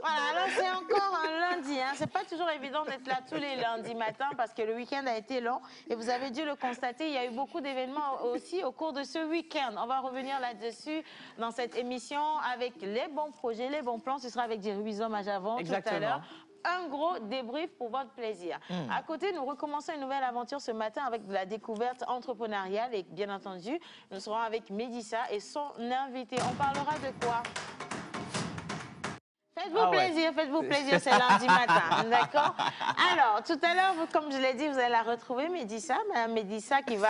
Voilà, alors c'est encore un lundi. Hein. C'est pas toujours évident d'être là tous les lundis matins parce que le week-end a été long et vous avez dû le constater. Il y a eu beaucoup d'événements aussi au cours de ce week-end. On va revenir là-dessus dans cette émission avec les bons projets, les bons plans. Ce sera avec Jerry Majavon tout à l'heure. Un gros débrief pour votre plaisir. À côté, nous recommençons une nouvelle aventure ce matin avec de la découverte entrepreneuriale et bien entendu, nous serons avec Médissa et son invité. On parlera de quoi? Faites-vous plaisir, c'est lundi matin, d'accord? Alors, tout à l'heure, comme je l'ai dit, vous allez la retrouver, Médissa, Madame Médissa qui va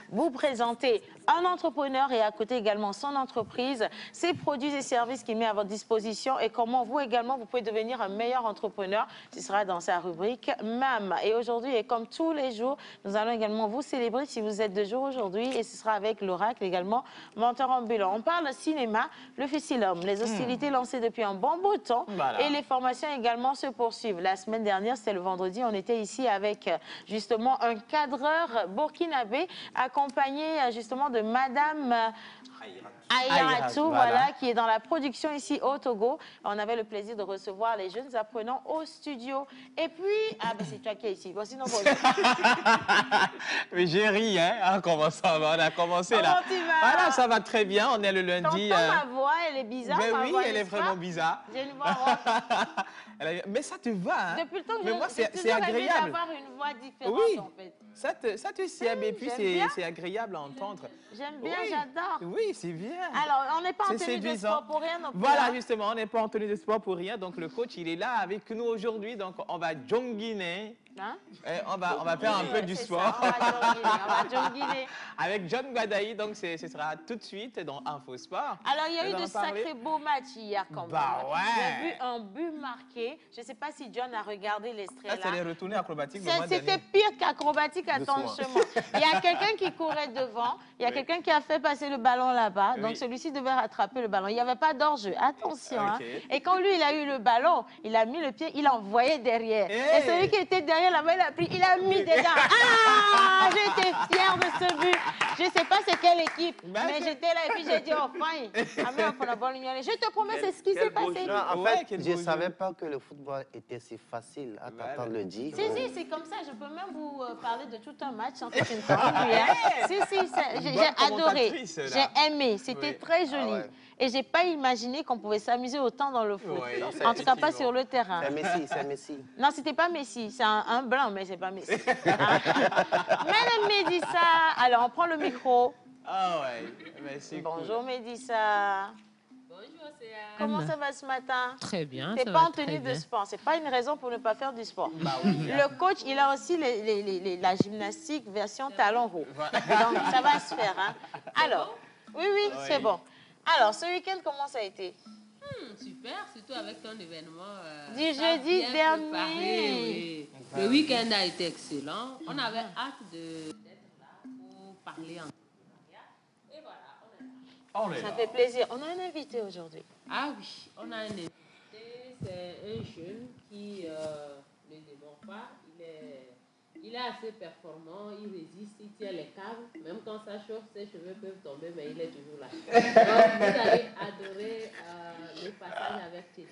vous présenter un entrepreneur et à côté également son entreprise, ses produits et services qu'il met à votre disposition et comment vous également, vous pouvez devenir un meilleur entrepreneur. Ce sera dans sa rubrique MAM. Et aujourd'hui, et comme tous les jours, nous allons également vous célébrer si vous êtes de jour aujourd'hui et ce sera avec l'Oracle également, menteur ambulant. On parle cinéma, le Fessilum, les hostilités lancées depuis un bon bout de temps et les formations également se poursuivent. La semaine dernière, c'était le vendredi, on était ici avec justement un cadreur burkinabé accompagné justement de Madame Aïratou, voilà, qui est dans la production ici au Togo. On avait le plaisir de recevoir les jeunes apprenants au studio. Et puis, ah ben c'est toi qui es ici. Bon, sinon, bonjour. Mais j'ai ri, hein, comment ça va? On a commencé là. Comment tu vas? Voilà, ça va très bien, on est le lundi. T'entends ma voix, elle est bizarre. Mais ma oui, voix, elle est vraiment bizarre. J'ai une voix rock. Mais ça te va, hein? Depuis le temps que mais moi, j'ai c'est agréable d'avoir une voix différente, oui, en fait. Ça te sied, et puis c'est agréable à entendre. J'aime bien, oui. j'adore. Oui, c'est bien. Alors, on n'est pas en tenue de sport pour rien non plus. Voilà, justement, on n'est pas en tenue de sport pour rien. Donc, le coach, il est là avec nous aujourd'hui. Donc, on va jonginer. Hein? On va faire un peu du sport. Ça, on va jonginer. Avec John Guadaï, donc ce sera tout de suite dans Info Sport. Alors, il y a eu de sacrés beaux matchs hier quand même. Bah ouais. J'ai vu un but marqué. Je ne sais pas si John a regardé l'extrait là. C'est les retournées acrobatiques. C'était pire qu'acrobatique à ton chemin. Il y a quelqu'un qui courait devant. Il y a quelqu'un qui a fait passer le ballon là-bas. Donc, celui-ci devait rattraper le ballon. Il n'y avait pas d'enjeu. Attention. Hein. Et quand lui, il a eu le ballon, il a mis le pied, il a envoyé derrière. Et celui qui était derrière là-bas, il a mis dedans. Ah, j'étais fière de ce but. Je ne sais pas c'est quelle équipe, mais j'étais là et puis j'ai dit, oh, fine. Je te promets, c'est ce qui s'est passé. En fait, je ne savais pas que le football était si facile à t'entendre le dire. Si, c'est comme ça. Je peux même vous parler de tout un match sans toute une forme. J'ai adoré. J'ai aimé. C'était très joli. Et je n'ai pas imaginé qu'on pouvait s'amuser autant dans le foot. En tout cas, pas sur le terrain. C'est Messi. Non, ce n'était pas Messi. C'est un blanc, mais ce n'est pas Messi. Madame Médissa, alors on prend le micro. Ah ouais, merci. Bonjour Médissa. Bonjour Céa. Comment ça va ce matin? Très bien. Tu n'es pas en tenue de sport. Ce n'est pas une raison pour ne pas faire du sport. Bah oui, le coach, il a aussi la gymnastique version talon haut. Donc ça va se faire. Hein. Alors, oui, c'est bon. Alors, ce week-end, comment ça a été? Super, surtout avec ton événement. Du jeudi dernier. Oui. Le week-end a été excellent. On avait hâte d'être là pour parler entrepreneuriat. Et voilà, on est là. Ça fait plaisir. On a un invité aujourd'hui. Ah oui, on a un invité. C'est un jeune qui ne démord pas. Il est assez performant, il résiste, il tient les câbles. Même quand ça chauffe, ses cheveux peuvent tomber, mais il est toujours là. Donc, vous allez adorer le passage avec Thierry.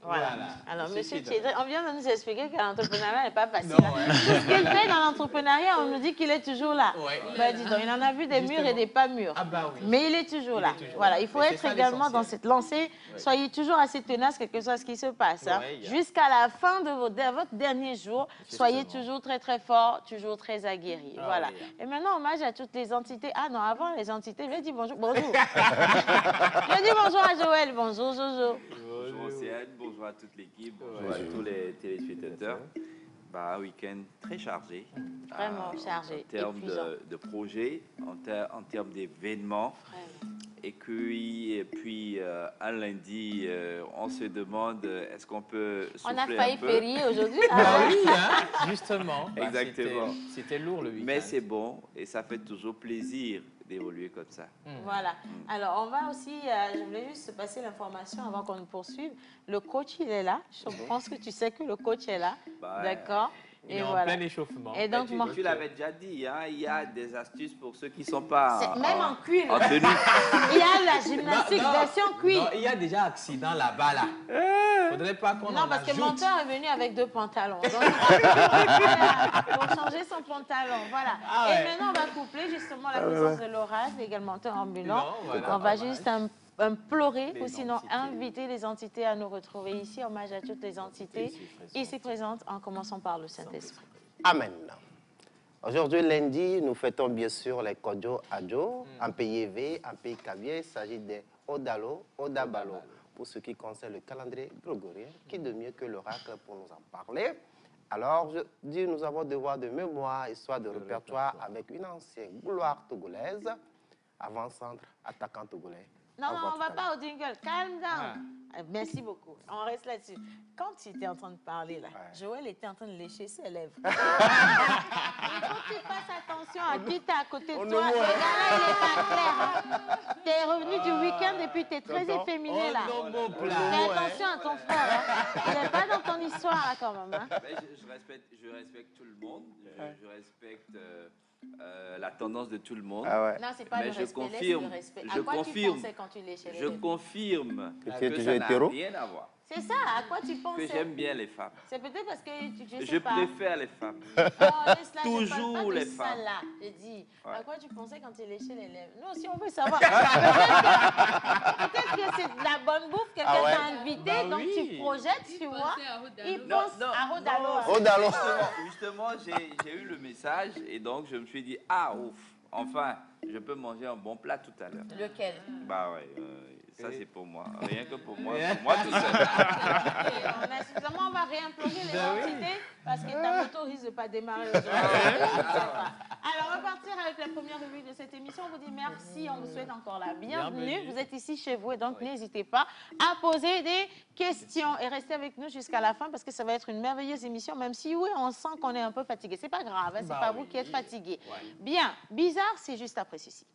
Voilà. Alors, monsieur Thierry, on vient de nous expliquer que l'entrepreneuriat n'est pas facile. Non, Tout ce qu'il fait dans l'entrepreneuriat, on nous dit qu'il est toujours là. Bah, dis donc, il en a vu des murs et des pas mûrs. Ah bah oui. Mais il est toujours là. Voilà, il faut être également dans cette lancée. Soyez toujours assez tenace, quel que soit ce qui se passe. Hein. Jusqu'à la fin de votre dernier jour, soyez toujours très, très fort, toujours très aguerri. Voilà. Et maintenant, hommage à toutes les entités. Ah non, avant les entités, je vais dire bonjour. Bonjour. Je dis bonjour à Joël. Bonjour, Jojo. Bonjour Océane, bonjour à toute l'équipe, bonjour à tous les téléspectateurs. Un week-end très chargé. Vraiment chargé, En termes épuisant. de projets, en termes d'événements. Vraiment. Et puis un lundi, on se demande est-ce qu'on peut souffler On a failli un peu. férier aujourd'hui. Oui, hein, justement. Exactement. C'était lourd le week-end. Mais c'est bon et ça fait toujours plaisir d'évoluer comme ça. Voilà. Alors, on va aussi, je voulais juste passer l'information avant qu'on ne poursuive. Le coach, il est là. Je pense que tu sais que le coach est là. Bah, D'accord. Il est Et en voilà. plein échauffement. Et donc, moi- Tu l'avais déjà dit, hein, il y a des astuces pour ceux qui ne sont pas Même en cuir. en tenue. Il y a la gymnastique version cuir. Non, il y a déjà accident là-bas, là. Faudrait pas qu'on Non, en parce que ajoute. mon père est venu avec 2 pantalons. Donc, voilà, pour changer son pantalon. Voilà. Ah ouais. Et maintenant, on va coupler justement la présence de l'orage, également ambulant. Non, voilà. On va juste implorer Les ou sinon entités. inviter les entités à nous retrouver ici. Hommage à toutes les entités ici présentes, en commençant par le Saint-Esprit. Amen. Aujourd'hui, lundi, nous fêtons bien sûr les Kodjo Adjo, un pays éveillé, un pays cavier. Il s'agit des Odalo, Odabalo, pour ce qui concerne le calendrier grégorien. Qui de mieux que l'oracle pour nous en parler? Alors, je dis, nous avons devoir de mémoire, histoire de répertoire avec une ancienne gloire togolaise, avant-centre, attaquant togolais. Non, Au non, revoir on ne va tout à pas au jingle. Calm down. Merci beaucoup. On reste là-dessus. Quand tu étais en train de parler, là, Joël était en train de lécher ses lèvres. Il faut que tu fasses attention à qui t'es à côté de toi. Le gars-là, il n'est pas clair. Hein. Tu es revenu du week-end et puis tu es très efféminé, là. Fais attention à ton frère. Hein. Il n'est pas dans ton histoire, là, quand même. Hein. Mais je respecte tout le monde, je respecte la tendance de tout le monde. Ah ouais. Non, c'est pas Mais le je respect, laisse confirme, le respect. je À quoi tu confirme, pensais quand tu léchais les je lèvres? confirme Que tu es que toujours ça n'a hétéro? rien à voir. C'est ça, à quoi tu Que pensais? j'aime bien les femmes. C'est peut-être parce que je sais Je pas. préfère les femmes. Oh, laisse-la, Toujours je parle pas de les ça, femmes. là. Je dis, Ouais. à quoi tu pensais quand tu léchais les lèvres? Nous aussi, on veut savoir. Peut-être que c'est de la bonne bouffe, quelqu'un Ah ouais? t'a invité, Bah donc oui. tu projettes, tu vois. Pensez à Rodano. Il Non, pense non, à Rodalo. non. hein. Odalo. Justement, j'ai eu le message et donc je me suis dit, ah ouf, enfin, je peux manger un bon plat tout à l'heure. Lequel? Bah ouais, ça c'est pour moi. Rien que pour moi tout seul. Et on a suffisamment, on va réimplorer les entités parce que ta moto risque de ne pas démarrer aujourd'hui. Je ne sais pas. Alors, on va partir avec la première rubrique de cette émission. On vous dit merci, on vous souhaite encore la bienvenue. Bienvenue. Vous êtes ici chez vous et donc n'hésitez pas à poser des questions et restez avec nous jusqu'à la fin parce que ça va être une merveilleuse émission, même si oui, on sent qu'on est un peu fatigué. C'est pas grave, hein, c'est pas vous qui êtes fatigué. Bien, bizarre, c'est juste après ceci.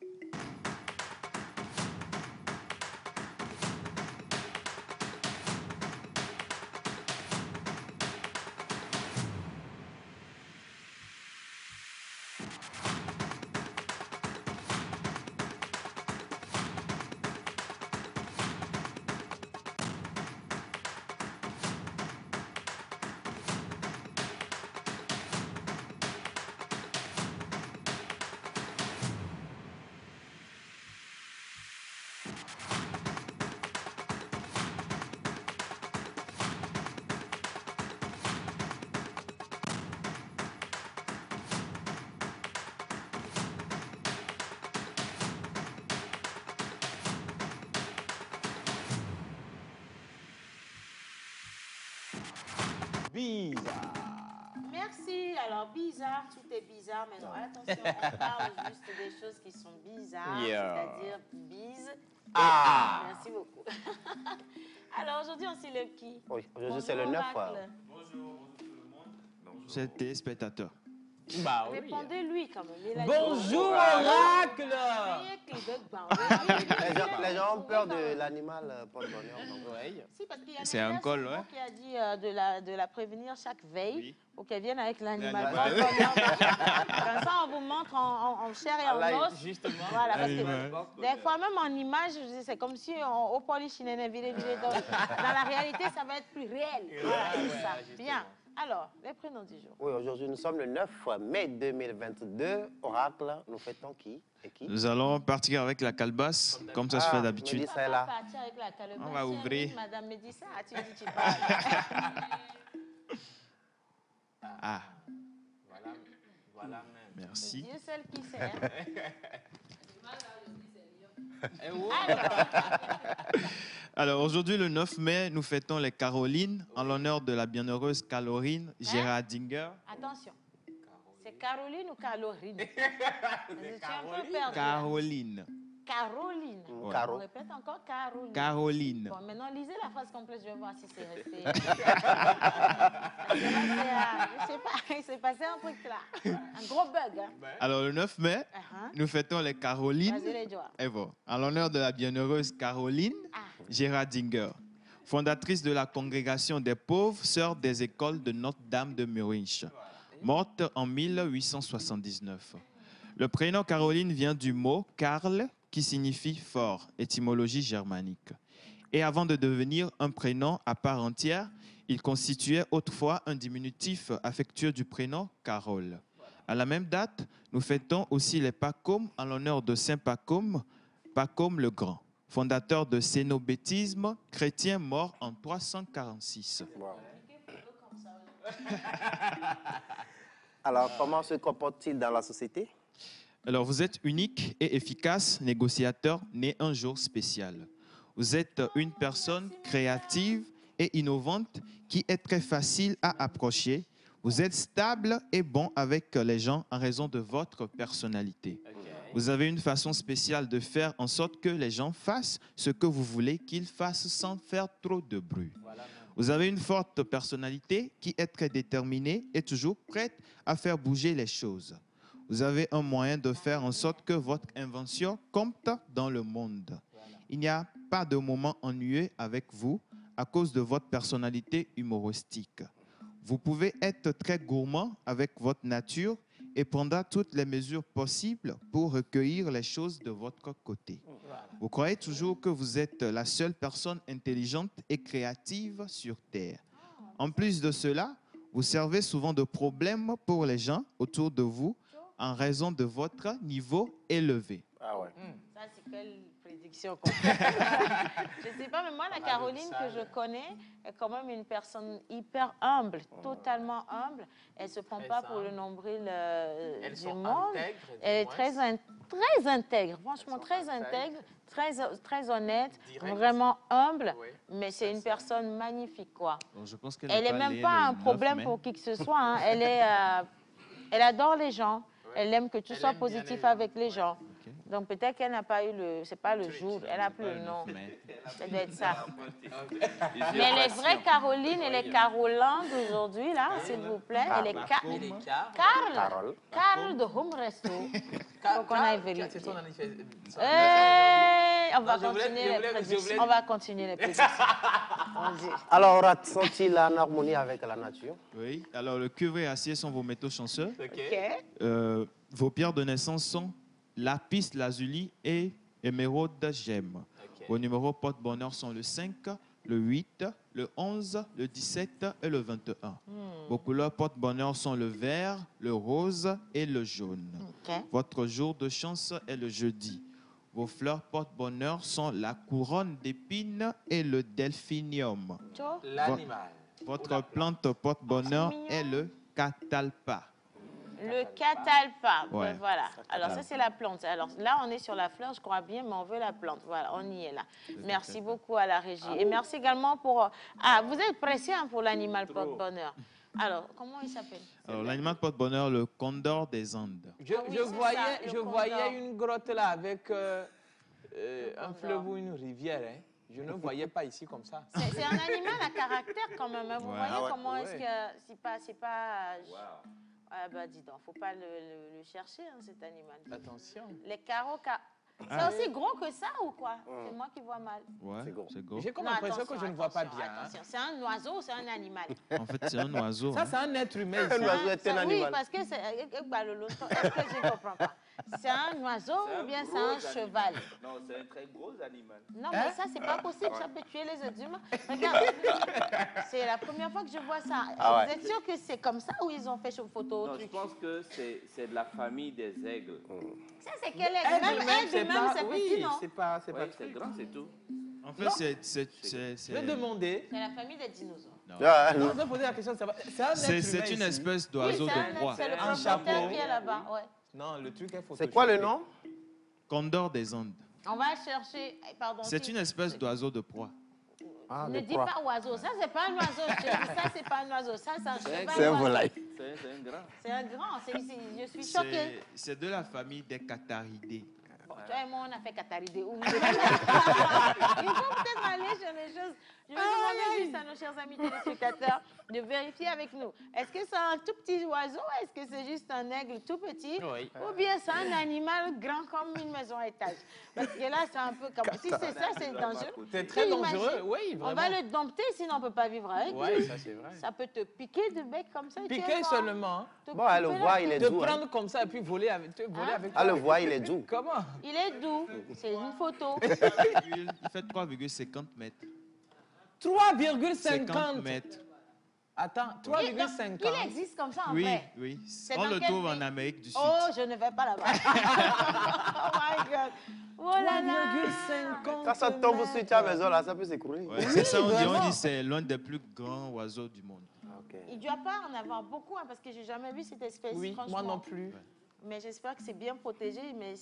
Bizarre. Merci. Alors, bizarre, tout est bizarre, mais non, attention, on parle juste des choses qui sont bizarres, Yeah. c'est-à-dire bise. Ah. Merci beaucoup. Alors, aujourd'hui, on célèbre qui? Oui, aujourd'hui, c'est le Bonjour, 9. Oracle. Chers téléspectateurs. Bah oui. Répondez-lui quand même. Il a dit Bonjour, Oracle. Oracle. Les gens ont peur de l'animal porte-bonheur. Oui. Si, parce qu'il y a C'est Nadia un col, Sambo ouais. qui a dit de la prévenir chaque veille Oui. pour qu'elle vienne avec l'animal. L'animal. Comme ça, on vous montre en chair et en os. Justement. Voilà, parce Animal. que des fois, même en image, c'est comme si au polychinene, dans la réalité, ça va être plus réel. Voilà, c'est ça. Bien. Alors, les prénoms du jour. Oui, aujourd'hui, nous sommes le 9 mai 2022. Oracle, nous fêtons qui et qui? Nous allons partir avec la calebasse, comme ça se fait d'habitude. Mélissa On est va là. partir avec la calebasse. On va ouvrir. Madame Médissa, tu dis tu parles. Ah, Voilà même. merci. Dieu seul qui sait. Hein. Eh ouais. Alors, Alors, aujourd'hui, le 9 mai, nous fêtons les Carolines en l'honneur de la bienheureuse Caroline Gérardinger. Attention. C'est Caroline ou Calorine? Je suis un peu perdue. Caroline. Caroline. Ouais. On répète encore Caroline. Caroline. Bon, maintenant, lisez la phrase complète, je vais voir si c'est resté. Il s'est passé un truc là. Un gros bug. Hein. Alors, le 9 mai, nous fêtons les Carolines. Vas-y, les doigts. Et voilà, en l'honneur de la bienheureuse Caroline Gérardinger, fondatrice de la congrégation des pauvres sœurs des écoles de Notre-Dame de Murich, morte en 1879. Le prénom Caroline vient du mot Karl, qui signifie fort, étymologie germanique. Et avant de devenir un prénom à part entière, il constituait autrefois un diminutif affectueux du prénom Carole. À la même date, nous fêtons aussi les Pacômes en l'honneur de Saint Pacôme, Pacôme le Grand, fondateur de cénobétisme chrétien mort en 346. Wow. Alors, comment se comporte-t-il dans la société? Alors, vous êtes unique et efficace négociateur né un jour spécial. Vous êtes une personne créative et innovante qui est très facile à approcher. Vous êtes stable et bon avec les gens en raison de votre personnalité. Vous avez une façon spéciale de faire en sorte que les gens fassent ce que vous voulez qu'ils fassent sans faire trop de bruit. Vous avez une forte personnalité qui est très déterminée et toujours prête à faire bouger les choses. Vous avez un moyen de faire en sorte que votre invention compte dans le monde. Il n'y a pas de moment ennuyeux avec vous à cause de votre personnalité humoristique. Vous pouvez être très gourmand avec votre nature et prendre toutes les mesures possibles pour recueillir les choses de votre côté. Vous croyez toujours que vous êtes la seule personne intelligente et créative sur Terre. En plus de cela, vous servez souvent de problème pour les gens autour de vous en raison de votre niveau élevé. Ah ouais. Ça, c'est quelle prédiction qu'on fait. Je ne sais pas, mais moi, la Caroline que je connais est quand même une personne hyper humble, totalement humble. Elle ne se prend pas pour le nombril du monde. Elle est très intègre, franchement très intègre, très honnête, vraiment humble, mais c'est une personne magnifique, quoi. Bon, je pense qu'elle Elle n'est même pas un problème pour qui que ce soit. Hein. Elle adore les gens. Elle aime que tu sois positif avec les gens. Okay. Donc peut-être qu'elle n'a pas eu le... C'est pas le jour, elle n'a plus le nom. Ça doit être ça. Mais les vraies Caroline et les Carolins d'aujourd'hui, là, s'il vous plaît, et les Carl de Home Resto. Faut qu'on aille vérifier. On va continuer les prédictions. Alors, sont-ils en harmonie avec la nature? Oui. Alors, le cuivre et acier sont vos métaux chanceux. OK. Vos pierres de naissance sont lapis lazuli et émeraude gemme. Vos numéros porte-bonheur sont le 5, le 8, le 11, le 17 et le 21. Vos couleurs porte-bonheur sont le vert, le rose et le jaune. Votre jour de chance est le jeudi. Vos fleurs porte-bonheur sont la couronne d'épines et le delphinium. L'animal. Votre plante porte-bonheur est le catalpa. Le catalpa, ouais. Voilà. Alors ça, c'est la plante. Alors là, on est sur la fleur, je crois bien, mais on veut la plante. Voilà, on y est là. Merci beaucoup à la régie. Et merci également pour... Ah, vous êtes pressé hein, pour l'animal porte-bonheur. Alors, comment il s'appelle? Alors, l'animal porte-bonheur, le condor des Andes. Je voyais une grotte là avec un fleuve ou une rivière. Hein. Je ne voyais pas ici comme ça. C'est un animal à caractère quand même. Hein. Vous voyez comment est-ce que... C'est pas... Ah bah dis donc, faut pas le chercher, hein, cet animal. Attention. Les carreaux... C'est aussi gros que ça ou quoi? C'est moi qui vois mal. Ouais, c'est gros. J'ai comme l'impression que je ne vois pas bien. Attention, c'est un oiseau ou c'est un animal? En fait, c'est un oiseau. Ça, c'est un être humain. Un oiseau est un animal. Oui, parce que c'est... Est-ce que je ne comprends pas? C'est un oiseau ou bien c'est un cheval? Non, c'est un très gros animal. Non, mais ça, c'est pas possible. Ça peut tuer les êtres humains. Regarde, c'est la première fois que je vois ça. Vous êtes sûr que c'est comme ça ou ils ont fait une photo? Non, je pense que c'est de la famille des aigles. Ça, c'est quel aigle? Même c'est petit, non? C'est pas c'est grand, c'est tout. En fait, Je vais demander. C'est la famille des dinosaures. Non, je vais poser la question. C'est une espèce d'oiseau de proie. C'est le propriétaire qui est là-bas. Ouais. Non, le truc est photo. C'est quoi le nom? Condor des Andes. On va chercher... Pardon. C'est une espèce d'oiseau de proie. Ah, Ne dis pas oiseau. Ça, c'est pas un oiseau. Ça, c'est pas un oiseau. Ça, c'est un cheval. C'est un volaille. C'est un grand. C'est un grand. Je suis choquée. C'est de la famille des Cataridés. Bon, toi et moi, on a fait Cataridé. Il faut peut-être aller sur les choses. Je vais demander juste à nos chers amis téléspectateurs de vérifier avec nous. Est-ce que c'est un tout petit oiseau? Est-ce que c'est juste un aigle tout petit? Oui. Ou bien c'est un animal grand comme une maison à étage? Parce que là, c'est un peu comme... Si c'est ça, c'est dangereux. C'est très Tu dangereux, imagines? oui, vraiment. On va le dompter, sinon on ne peut pas vivre avec lui. Oui, ça c'est vrai. Ça peut te piquer de bec comme ça. Piquer seulement. Hein. Bon, elle le voit, il est Te doux. Hein. prendre comme ça et puis voler avec toi. Elle le voit, il est doux. Comment? Il est doux. C'est une photo. Il fait 3,50 mètres. 3,50 50 mètres. Attends, Il 3,50. existe comme ça en Oui, vrai. oui. C'est On dans le quel trouve en pays? Amérique du Sud. Oh, je ne vais pas là-bas. Oh my God. Oh là là. 3,50. Quand ça tombe sur ta maison, là, ça peut s'écrouler. Ouais, c'est ça, on vraiment. dit c'est l'un des plus grands oiseaux du monde. Ok. Il ne doit pas en avoir beaucoup, hein, parce que je n'ai jamais vu cette espèce. Oui, franchement. moi non plus. Mais j'espère que c'est bien protégé. Mais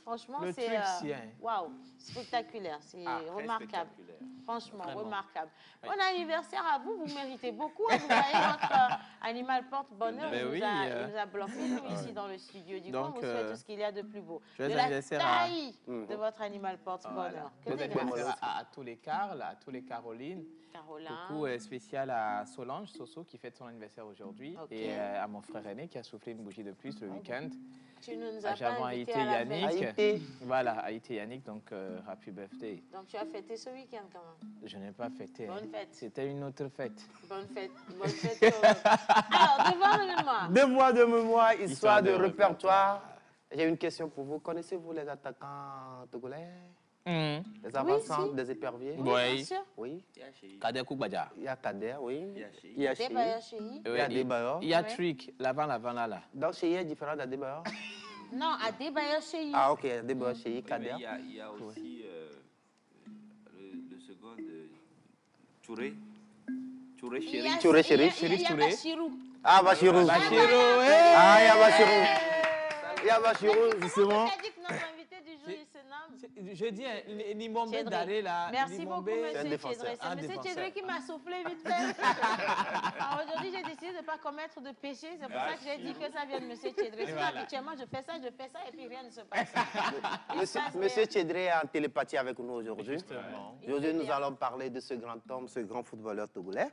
franchement, Le c'est truc, si, hein. waouh, spectaculaire. C'est Ah, très remarquable. spectaculaire. Franchement, Vraiment. remarquable. Oui. Bon anniversaire à vous. Vous méritez beaucoup. Hein. Vous voyez, votre animal porte-bonheur. Ben il, oui, il nous a bluffé, nous, ici, dans le studio. Du coup, on Donc, vous souhaite tout ce qu'il y a de plus beau. joyeux De la anniversaire à- taille de votre animal porte-bonheur. Que Joyeux de grâce. anniversaire à tous les Carl, à tous les Carolines. Caroline. Coucou spécial à Solange Soso qui fête son anniversaire aujourd'hui. Ok. Et à mon frère aîné qui a soufflé une bougie de plus le week-end. Tu ne nous À as pas Javon invités Haïté à la Yannick. fête. Haïté. Voilà, Haïté Yannick, donc happy birthday. Donc tu as fêté ce week-end quand même. Je n'ai pas fêté. Bonne hein. fête. C'était une autre fête. Bonne fête. Bonne fête. Alors, devoir de mémoire. Devoir de mémoire, histoire de de répertoire. J'ai une question pour vous. Connaissez-vous les attaquants togolais? Les avançants si. des éperviers? Oui. Bien sûr. Oui. Kader Koubadja. Il y a Kader, oui. Il y a Chéri. Il y a Adébáyọ̀ Chéri. Chéri. Il y a Adébáyọ̀. Il y a Ouais. Trick, l'avant, là. Donc Chéri est différent d'Adébáyọ̀? Non, Adébáyọ̀ Chéri. Ah, ok. Adébáyọ̀, Chéri, Oui, mais Kader. il y a aussi le second de Touré. Touré Il y Chéri. a- Touré, il y a- Chéri, il y a Touré. Bachirou. Ah, Bachirou. Bachirou, Ah, il y a Bachirou. Il y a Bachirou, justement. Tu as dit que notre invité du jour, il se nomme. Je dis, Nimombe Chédré. Daré, là. Merci Nimombe, beaucoup, un monsieur défenseur. Chédré. C'est Un monsieur défenseur. Chédré qui m'a soufflé vite fait. Alors, aujourd'hui, j'ai décidé de ne pas commettre de péché. C'est pour ça que j'ai dit que ça vient de monsieur Chédré. Sinon, voilà. habituellement, je fais ça, et puis rien ne se passe. Monsieur Chédré est en télépathie avec nous aujourd'hui. Justement. Aujourd'hui, nous allons parler de ce grand homme, ce grand footballeur togolais.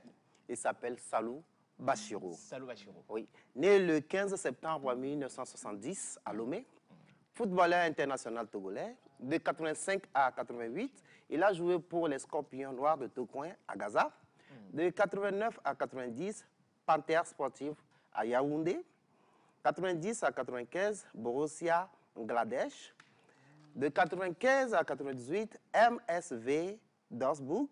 Il s'appelle Salou Bachirou. Salut Bachirou. Oui. Né le 15 septembre 1970 à Lomé, footballeur international togolais. De 85 à 88, il a joué pour les Scorpions Noirs de Tokoin à Gaza. De 89 à 90, Panthère Sportive à Yaoundé. 90 à 95, Borussia Mönchengladbach. De 95 à 98, MSV Duisburg.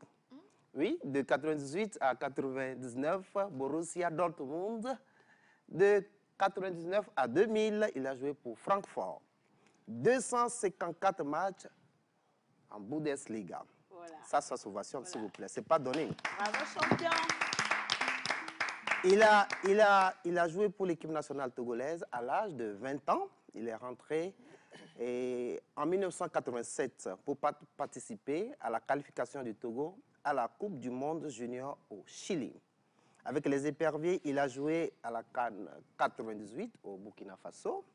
Oui, de 98 à 99, Borussia Dortmund. De 99 à 2000, il a joué pour Francfort. 254 matchs en Bundesliga. Voilà. Ça s'ovationne, s'il vous plaît. C'est pas donné. Bravo, champion. Il a joué pour l'équipe nationale togolaise à l'âge de 20 ans. Il est rentré en 1987 pour participer à la qualification du Togo à la Coupe du Monde Junior au Chili. Avec les éperviers, il a joué à la CAN 98 au Burkina Faso,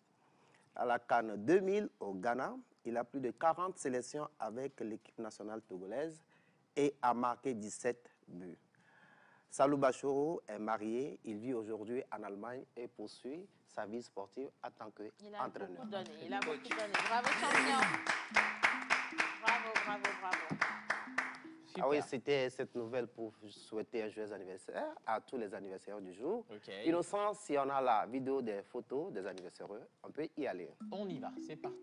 à la CAN 2000 au Ghana. Il a plus de 40 sélections avec l'équipe nationale togolaise et a marqué 17 buts. Salou Bachirou est marié, il vit aujourd'hui en Allemagne et poursuit sa vie sportive en tant Il a qu'entraîneur. beaucoup donné. Il a beaucoup donné. Bravo, champion. Bravo. Ah oui, c'était cette nouvelle pour souhaiter un joyeux anniversaire à tous les anniversaires du jour. Ok. Innocent, si on a la vidéo des photos des anniversaires, on peut y aller. On y va, c'est parti.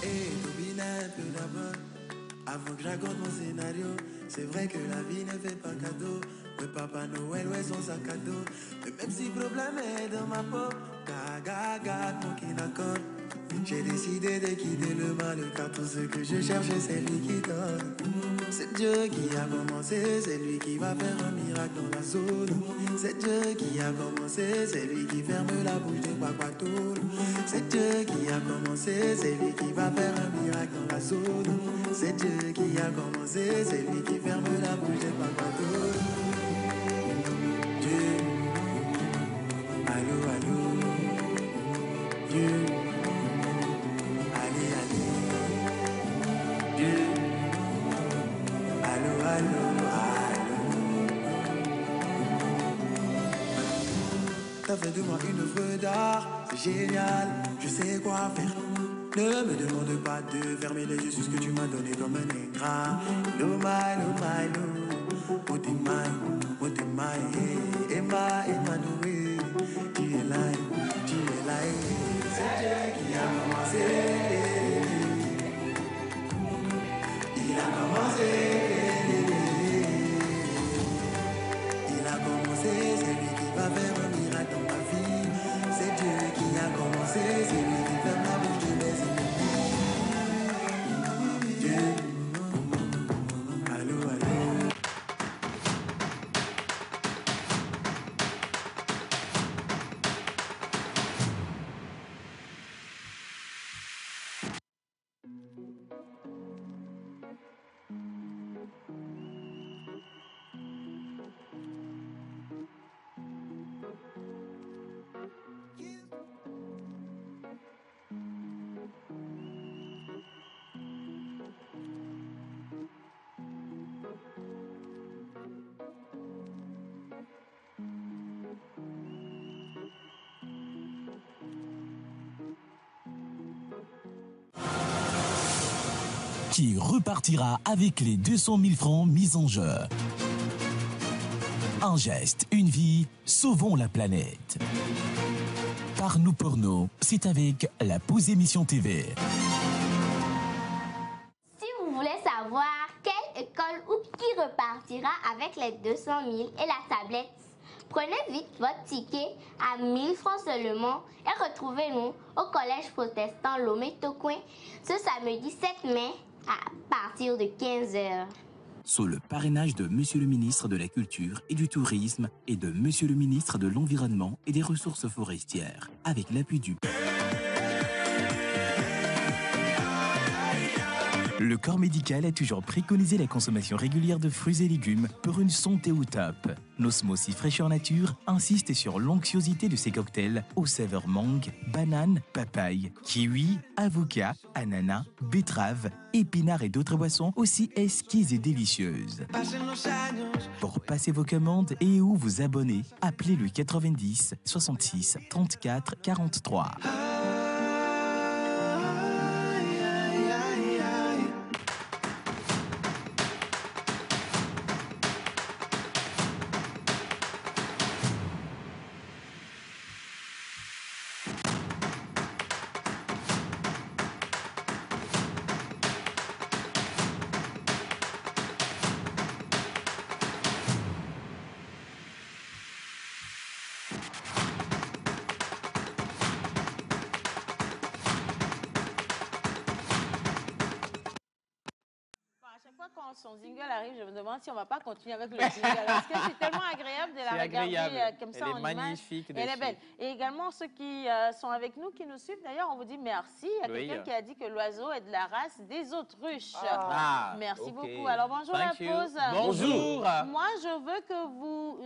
Et Tobina, tout d'abord, je raconte mon scénario. C'est vrai que la vie ne fait pas cadeau. Ouais, Papa Noël, ouais, son sac à dos. Mais même si le problème est dans ma peau, gaga, mon qui n'accorde. J'ai décidé de quitter le mal, car tout ce que je cherche, c'est lui qui donne. C'est Dieu qui a commencé, c'est lui qui va faire un miracle dans la zone. C'est Dieu qui a commencé, c'est lui qui ferme la bouche de Papato. C'est Dieu qui a commencé, c'est lui qui va faire un miracle dans la zone. C'est Dieu qui a commencé, c'est lui qui ferme la bouche de Papato. Dieu, allô, allô, Dieu. Ça fait de moi une œuvre d'art, c'est génial, je sais quoi faire. Ne me demande pas de fermer les yeux sur ce que tu m'as donné comme un ingrat. No my, no my, no. Motemai, Emma, Emmanuel. Tu es là, c'est Dieu qui a commencé. Il a commencé. Il a commencé, c'est lui qui va faire un miracle dans ma vie. C'est Dieu qui a commencé, c'est lui qui ferme la bouche de mes ennemis. Dieu, allô, allô. Qui repartira avec les 200 000 francs mis en jeu. Un geste, une vie, sauvons la planète. Par nous pour nous, c'est avec la Pause Émission TV. Si vous voulez savoir quelle école ou qui repartira avec les 200 000 et la tablette, prenez vite votre ticket à 1000 francs seulement et retrouvez-nous au Collège protestant Lomé-Tocoin ce samedi 7 mai à partir de 15h. Sous le parrainage de Monsieur le ministre de la Culture et du Tourisme et de Monsieur le ministre de l'Environnement et des Ressources forestières, avec l'appui du... Le corps médical a toujours préconisé la consommation régulière de fruits et légumes pour une santé au top. Nosmosis Fraîcheur Nature insiste sur l'onctuosité de ces cocktails aux saveurs mangue, banane, papaye, kiwi, avocat, ananas, betterave, épinards et d'autres boissons aussi exquises et délicieuses. Pour passer vos commandes et ou vous abonner, appelez le 90 66 34 43. Quand son jingle arrive, je me demande si on ne va pas continuer avec le jingle. Parce que c'est tellement agréable de la regarder comme ça en image. Elle est magnifique. Elle est belle. Et également, ceux qui sont avec nous, qui nous suivent, d'ailleurs, on vous dit merci. Il y a quelqu'un qui a dit que l'oiseau est de la race des autruches. Merci beaucoup. Alors, bonjour la pause. Bonjour. Moi, je veux que vous...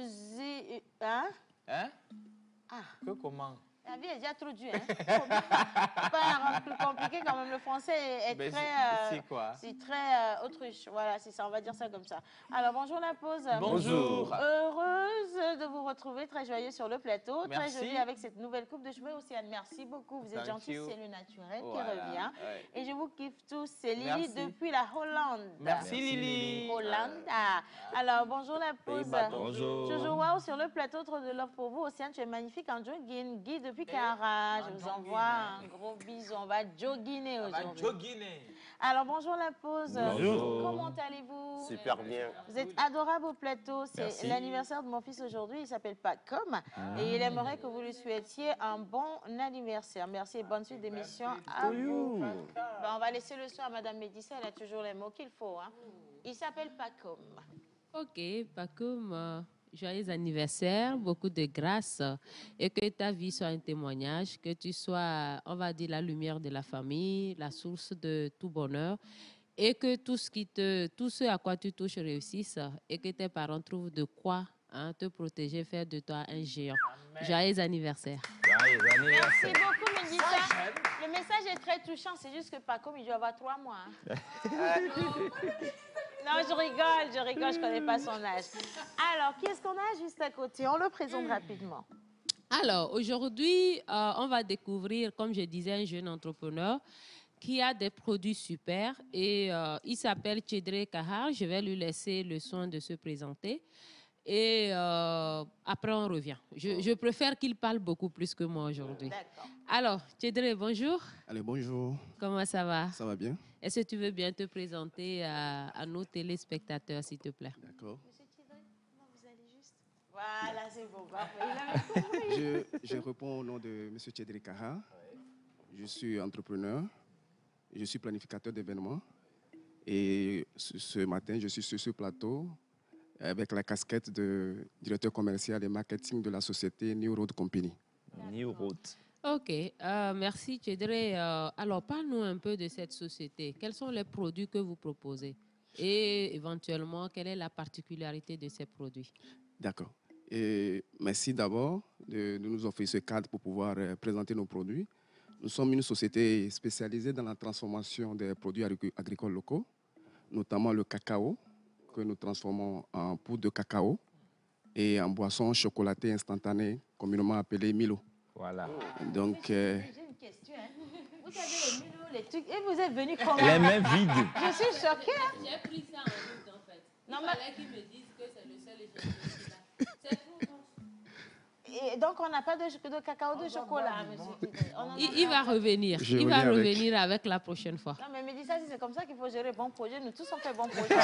Que comment? La vie est déjà trop dure, hein? Pas la rendre plus compliqué quand même. Le français est très... c'est quoi? C'est très autruche. Voilà, c'est ça. On va dire ça comme ça. Alors, bonjour la pause. Bonjour. Heureuse de vous retrouver, très joyeux sur le plateau. Merci. Très jolie avec cette nouvelle coupe de cheveux. Océane, merci beaucoup. Vous êtes gentil, c'est le naturel qui revient. Ouais. Et je vous kiffe tous. C'est Lily depuis la Hollande. Merci Lily. Hollande. Alors, bonjour la pause. Bonjour. Jojo Wow sur le plateau, trop de love pour vous. Océane, tu es magnifique en jogging. Guy depuis Cara, je vous envoie un gros bisou. On va joguiner aujourd'hui. Alors, bonjour la pause. Bonjour. Comment allez-vous? Super bien. Vous êtes adorable au plateau. C'est l'anniversaire de mon fils aujourd'hui. Il s'appelle Pacom. Et il aimerait que vous lui souhaitiez un bon anniversaire. Merci et bonne suite d'émission à vous. Ben, on va laisser le soin à Madame Médissa. Elle a toujours les mots qu'il faut. Hein. Il s'appelle Pacom. Ok, Pacom, joyeux anniversaire, beaucoup de grâce et que ta vie soit un témoignage, que tu sois, on va dire, la lumière de la famille, la source de tout bonheur et que tout ce à quoi tu touches réussisse et que tes parents trouvent de quoi te protéger, faire de toi un géant. Amen. Joyeux anniversaire. Joyeux anniversaire. Merci beaucoup, Médissa. Le message est très touchant, c'est juste que Pacom, il doit avoir 3 mois. Hein. Non, je rigole, je connais pas son âge. Alors, qui est-ce qu'on a juste à côté? On le présente rapidement. Alors, aujourd'hui, on va découvrir, comme je disais, un jeune entrepreneur qui a des produits super et il s'appelle Tchédré Kahar. Je vais lui laisser le soin de se présenter et après on revient. Je préfère qu'il parle beaucoup plus que moi aujourd'hui. D'accord. Alors, Tchédré, bonjour. Allez, bonjour. Comment ça va? Ça va bien. Est-ce que tu veux bien te présenter à nos téléspectateurs, s'il te plaît? D'accord. Monsieur Tchédré, comment vous allez juste? Voilà, c'est bon, parfait. Je réponds au nom de Monsieur Tchédré Kahar. Je suis entrepreneur. Je suis planificateur d'événements. Et ce matin, je suis sur ce plateau avec la casquette de directeur commercial et marketing de la société New Road Company. New Road. Ok, merci Tchédré. Alors, parle-nous un peu de cette société. Quels sont les produits que vous proposez? Et éventuellement, quelle est la particularité de ces produits? D'accord. Et merci d'abord de nous offrir ce cadre pour pouvoir présenter nos produits. Nous sommes une société spécialisée dans la transformation des produits agricoles locaux, notamment le cacao, que nous transformons en poudre de cacao et en boisson chocolatée instantanée, communément appelée Milo. Voilà. Donc, j'ai une question. Hein. Vous avez les Milo, les trucs, et vous êtes venus combien? Les mains vides. Je suis choquée. Hein. J'ai pris ça en route, en fait. Non, Il fallait qu'ils me disent que c'est le seul échantillon qu'il a. C'est tout. Et donc, on n'a pas de cacao de chocolat, monsieur Tchédré. Il va revenir. Il va revenir avec la prochaine fois. Non, mais Médissa, si c'est comme ça qu'il faut gérer bon projet, nous tous on fait bon projet.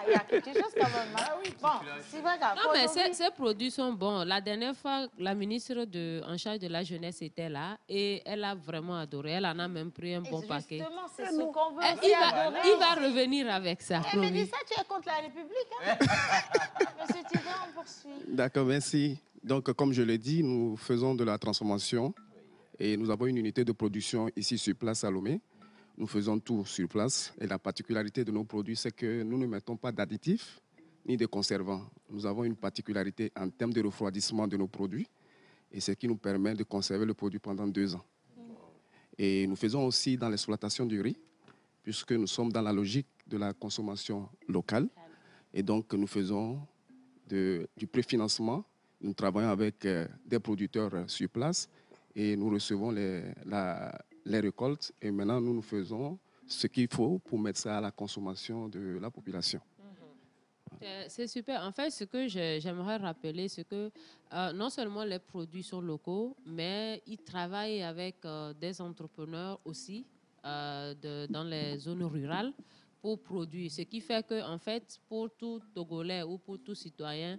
Il y a quelque chose quand même. Hein. Bon, c'est pas grave. Non, mais ces produits sont bons. La dernière fois, la ministre en charge de la jeunesse était là et elle a vraiment adoré. Elle en a même pris un bon paquet. Justement, c'est ce qu'on veut. Il va revenir avec ça. Et Médissa, tu es contre la République. Hein? Monsieur Tchédré, on poursuit. D'accord, merci. Donc, comme je l'ai dit, nous faisons de la transformation et nous avons une unité de production ici sur place à Lomé. Nous faisons tout sur place et la particularité de nos produits, c'est que nous ne mettons pas d'additifs ni de conservants. Nous avons une particularité en termes de refroidissement de nos produits et ce qui nous permet de conserver le produit pendant 2 ans. Et nous faisons aussi dans l'exploitation du riz, puisque nous sommes dans la logique de la consommation locale et donc nous faisons du préfinancement. Nous travaillons avec des producteurs sur place et nous recevons les récoltes. Et maintenant, nous faisons ce qu'il faut pour mettre ça à la consommation de la population. C'est super. En fait, ce que j'aimerais rappeler, c'est que non seulement les produits sont locaux, mais ils travaillent avec des entrepreneurs aussi dans les zones rurales pour produire. Ce qui fait que, en fait, pour tout Togolais ou pour tout citoyen,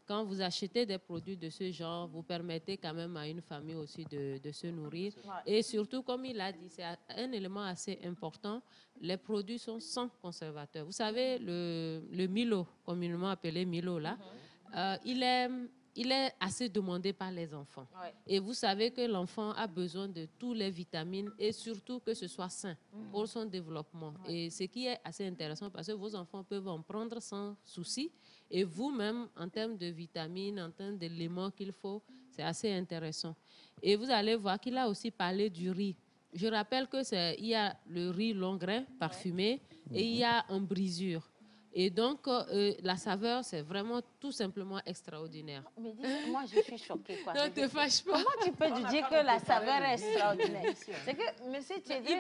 quand vous achetez des produits de ce genre, vous permettez quand même à une famille aussi de se nourrir. Ouais. Et surtout, comme il a dit, c'est un élément assez important, les produits sont sans conservateur. Vous savez, le Milo, communément appelé Milo, là, il est assez demandé par les enfants. Ouais. Et vous savez que l'enfant a besoin de toutes les vitamines et surtout que ce soit sain pour son développement. Ouais. Et ce qui est assez intéressant parce que vos enfants peuvent en prendre sans souci. Et vous-même, en termes de vitamines, en termes d'éléments qu'il faut, c'est assez intéressant. Et vous allez voir qu'il a aussi parlé du riz. Je rappelle qu'il y a le riz long grain parfumé et il y a en brisure. Et donc, la saveur, c'est vraiment tout simplement extraordinaire. Mais dis, moi, je suis choquée. Quoi. Ne te fâche pas. Comment tu peux dire que la saveur est extraordinaire? C'est que, monsieur Tchédri,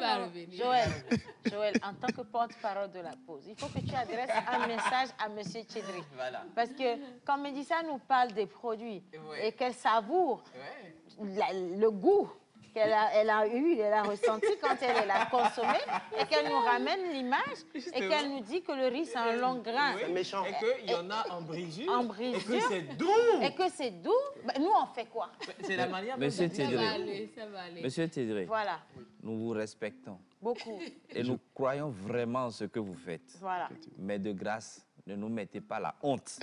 Joël, en tant que porte-parole de la pause, il faut que tu adresses un message à monsieur Tchédri. Voilà. Parce que quand Médissa nous parle des produits et qu'elle savoure le goût qu'elle a ressenti quand elle l'a consommé et qu'elle nous ramène l'image et qu'elle nous dit que le riz, c'est un long grain. C'est méchant. Et qu'il y en a en brisure. En brisure. Et que c'est doux. Et que c'est doux. Ben, nous, on fait quoi? C'est la manière dont Monsieur Ça va aller, ça va aller. Monsieur Tchédri, voilà. Nous vous respectons. Beaucoup. Et nous croyons vraiment en ce que vous faites. Voilà. Mais de grâce, ne nous mettez pas la honte.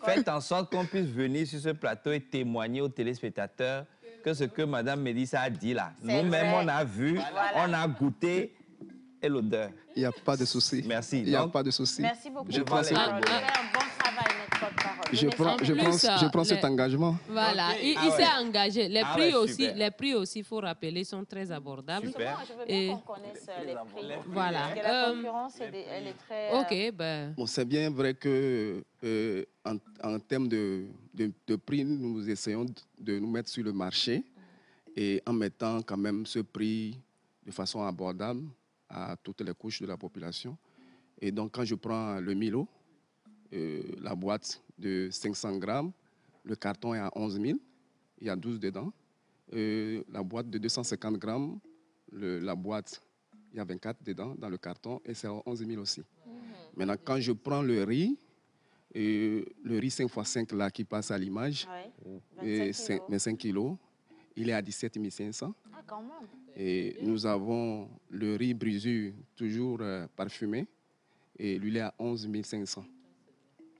Faites en sorte qu'on puisse venir sur ce plateau et témoigner aux téléspectateurs que ce que Mme Médissa a dit là. Nous-mêmes, on a vu, on a goûté et l'odeur. Il n'y a pas de souci. Merci. Il n'y a pas de souci. Merci beaucoup. Je prends cet engagement. Voilà, Okay. il s'est engagé. Les prix aussi, super. les prix aussi, il faut rappeler, sont très abordables. Super. Je veux bien qu'on connaisse les prix. Voilà. Parce que la concurrence, elle est très... Ok, ben... Bon, c'est bien vrai que en termes de prix, nous essayons de nous mettre sur le marché et en mettant quand même ce prix de façon abordable à toutes les couches de la population. Et donc, quand je prends le Milo, la boîte de 500 grammes, le carton est à 11 000, il y a 12 dedans. La boîte de 250 grammes, la boîte, il y a 24 dedans dans le carton et c'est à 11 000 aussi. Maintenant, quand je prends le riz 5x5 là qui passe à l'image, 25 kilos, il est à 17 500. Ah, quand même. Et nous avons le riz brisure, toujours parfumé, et lui il est à 11 500.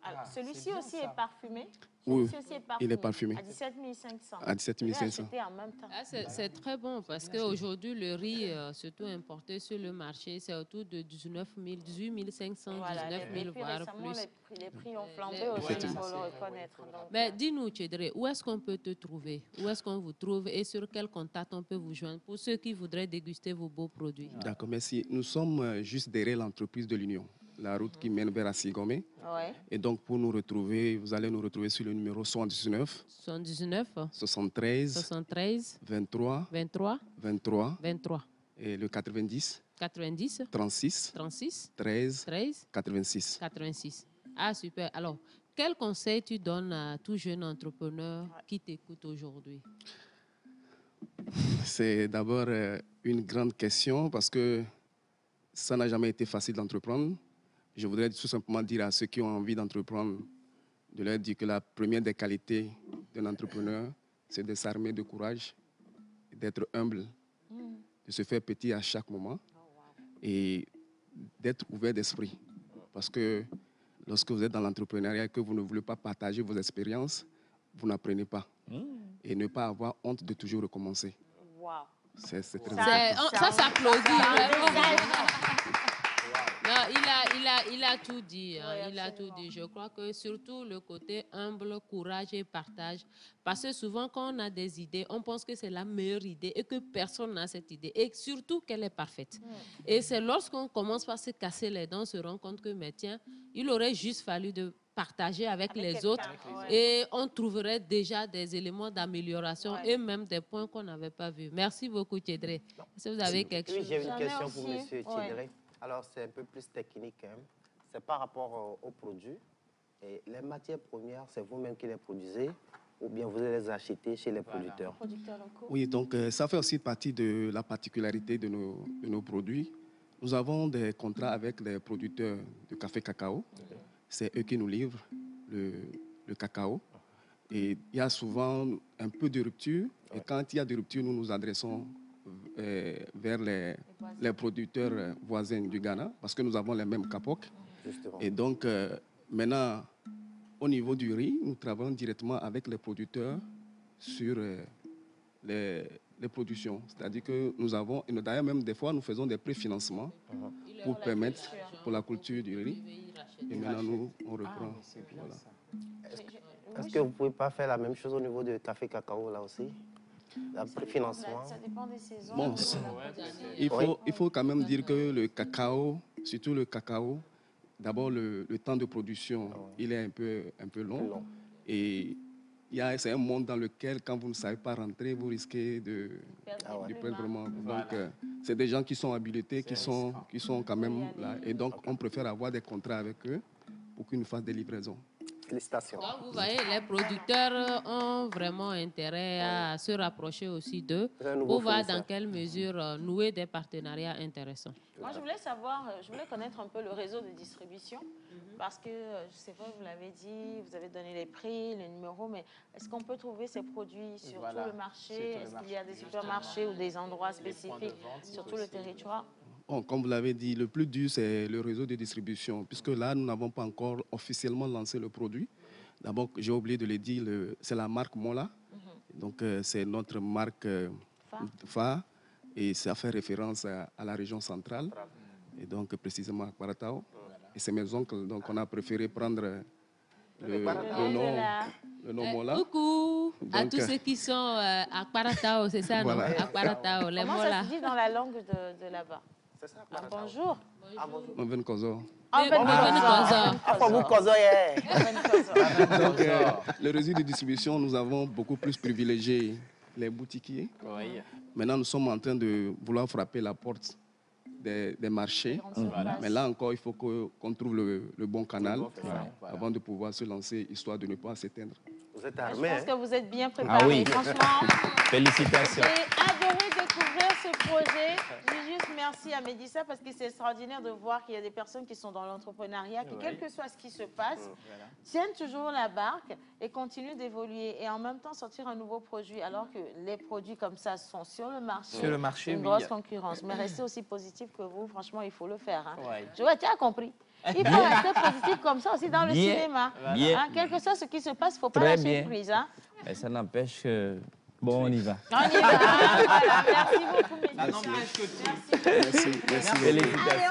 Alors, celui-ci aussi est parfumé? Oui, aussi est parfumé. il est parfumé. À 17 500. À 17 500. En même temps. Ah, c'est très bon parce qu'aujourd'hui, le riz, surtout importé sur le marché, c'est autour de 18 500, Voilà, 19 000, voire plus. Les prix ont flambé aussi, il faut le reconnaître. Donc, mais dis-nous, Tchédri, où est-ce qu'on peut te trouver? Où est-ce qu'on vous trouve et sur quel contact on peut vous joindre pour ceux qui voudraient déguster vos beaux produits? D'accord, merci. Nous sommes juste derrière l'entreprise de l'Union, la route qui mène vers Assigomé. Ouais. Et donc, pour nous retrouver, vous allez nous retrouver sur le numéro 79 73 23 et le 90 36 13 86. Ah, super. Alors, quel conseil tu donnes à tout jeune entrepreneur qui t'écoute aujourd'hui? C'est d'abord une grande question parce que ça n'a jamais été facile d'entreprendre. Je voudrais tout simplement dire à ceux qui ont envie d'entreprendre, de leur dire que la première des qualités d'un entrepreneur, c'est de s'armer de courage, d'être humble, de se faire petit à chaque moment et d'être ouvert d'esprit. Parce que lorsque vous êtes dans l'entrepreneuriat et que vous ne voulez pas partager vos expériences, vous n'apprenez pas. Et ne pas avoir honte de toujours recommencer. Wow. C'est très important. Ça s'applaudit. Non, il a tout dit. Hein, Oui, il a tout dit. Je crois que surtout le côté humble, courage et partage. Parce que souvent, quand on a des idées, on pense que c'est la meilleure idée et que personne n'a cette idée. Et surtout qu'elle est parfaite. Et c'est lorsqu'on commence par se casser les dents, on se rend compte que, mais tiens, il aurait juste fallu de partager avec les autres et on trouverait déjà des éléments d'amélioration et même des points qu'on n'avait pas vus. Merci beaucoup, Tchédri. Est-ce que vous avez quelque chose? J'ai une question pour M. Tchédri. Alors, c'est un peu plus technique. C'est par rapport aux produits. Et les matières premières, c'est vous-même qui les produisez ou bien vous les achetez chez les producteurs? Oui, donc ça fait aussi partie de la particularité de nos produits. Nous avons des contrats avec les producteurs de café cacao. C'est eux qui nous livrent le cacao. Et il y a souvent un peu de rupture. Et quand il y a de rupture, nous nous adressons vers les producteurs voisins du Ghana parce que nous avons les mêmes capocs. Et donc, maintenant, au niveau du riz, nous travaillons directement avec les producteurs sur les productions. C'est-à-dire que nous avons, et d'ailleurs même des fois, nous faisons des préfinancements pour permettre, pour la culture du riz. Et maintenant, nous, on reprend. Voilà. Est-ce que vous ne pouvez pas faire la même chose au niveau du café cacao là aussi? Le préfinancement. Ça dépend des saisons. Bon, il faut quand même dire que le cacao, surtout le cacao, D'abord, le temps de production, il est un peu long. Et c'est un monde dans lequel, quand vous ne savez pas rentrer, vous risquez de perdre vraiment. Donc, c'est des gens qui sont habilités, qui sont quand même là. Et donc, on préfère avoir des contrats avec eux pour qu'ils nous fassent des livraisons. Félicitations. Donc, vous voyez, les producteurs ont vraiment intérêt à se rapprocher aussi d'eux pour voir dans quelle mesure nouer des partenariats intéressants. Moi, je voulais savoir, je voulais connaître un peu le réseau de distribution parce que, c'est vrai, vous l'avez dit, vous avez donné les prix, les numéros, mais est-ce qu'on peut trouver ces produits sur tout le marché? Est-ce qu'il y a des supermarchés ou des endroits spécifiques sur tout le territoire? Bon, comme vous l'avez dit, le plus dur, c'est le réseau de distribution, puisque là, nous n'avons pas encore officiellement lancé le produit. D'abord, j'ai oublié de le dire, c'est la marque Mola. Donc, c'est notre marque phare, et ça fait référence à la région centrale, et donc précisément à Kwaratao. Et c'est mes oncles, donc on a préféré prendre le nom Mola. Coucou à tous ceux qui sont à Kwaratao, c'est ça, voilà. Non? À Kwaratao, les Comment Mola. ça se dit dans la langue de là-bas? Bonjour. On vient de Kozo. Donc, le réseau de distribution, nous avons beaucoup plus privilégié les boutiquiers. Maintenant, nous sommes en train de vouloir frapper la porte des marchés. Mais là encore, il faut qu'on trouve le bon canal avant de pouvoir se lancer, histoire de ne pas s'éteindre. Vous êtes armés. Je pense que vous êtes bien préparés. Ah oui. Franchement, félicitations. j'ai adoré découvrir ce projet. J'ai juste merci à Médissa parce que c'est extraordinaire de voir qu'il y a des personnes qui sont dans l'entrepreneuriat, qui, quel que soit ce qui se passe, tiennent toujours la barque et continuent d'évoluer et en même temps sortir un nouveau produit alors que les produits comme ça sont sur le marché. Sur le marché, une oui. grosse concurrence. Mais restez aussi positif que vous, franchement, il faut le faire. Hein. Ouais. Tu vois, tu as compris. Il faut rester positif comme ça aussi dans le cinéma. Bien. Hein, quel que soit ce qui se passe, il ne faut pas Très la bien. surprise. Hein. Mais ça n'empêche que... Bon, on y va. On y va. Voilà. Merci beaucoup, Médissa. Ça n'empêche que tu. Merci. Allez,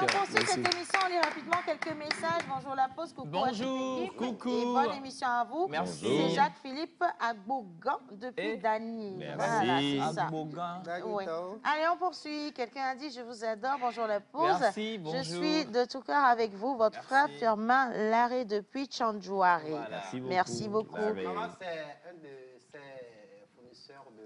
on poursuit cette émission. On lit rapidement quelques messages. Bonjour la pause, coucou à toute Bonjour, l'équipe. coucou. Et bonne émission à vous. Merci. C'est Jacques-Philippe Agbogan depuis Dany. Merci. Voilà, c'est ça. Abogan. Oui. Allez, on poursuit. Quelqu'un a dit « Je vous adore ». Bonjour la pause. Merci, bonjour. Je suis de tout cœur avec vous, votre frère Firmin Larré depuis Tchandjouari. Voilà. Merci beaucoup. Maman, c'est un de ces fournisseurs de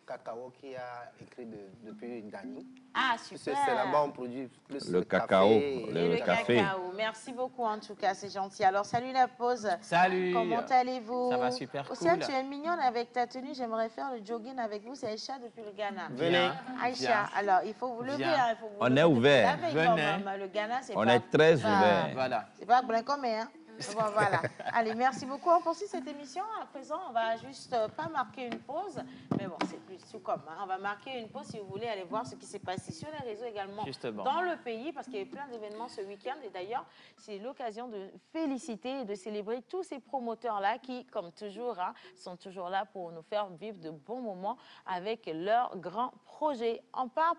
cacao qui a écrit depuis Dany. Ah, super. C'est là-bas on produit plus Le de cacao, café Et le café. cacao. Merci beaucoup en tout cas, c'est gentil. Alors, salut la pause. Salut. Comment allez-vous? Ça va super Océane, cool. tu es mignonne avec ta tenue. J'aimerais faire le jogging avec vous. C'est Aïcha depuis le Ghana. Venez. Aïcha, Viens. alors il faut vous lever. Viens. Hein, il faut vous On lever est depuis ouvert. la veille, Venez. quand même. Le Ghana, c'est On pas... est très pas- ouvert. Voilà. C'est pas blanc comme hein. Bon, voilà. Allez, merci beaucoup. On poursuit cette émission. À présent, on va juste pas marquer une pause. Mais bon, c'est plus tout comme. Hein. On va marquer une pause si vous voulez aller voir ce qui s'est passé sur les réseaux également. Justement. Dans le pays, parce qu'il y a eu plein d'événements ce week-end. Et d'ailleurs, c'est l'occasion de féliciter et de célébrer tous ces promoteurs-là qui, comme toujours, hein, sont toujours là pour nous faire vivre de bons moments avec leurs grands projets. On part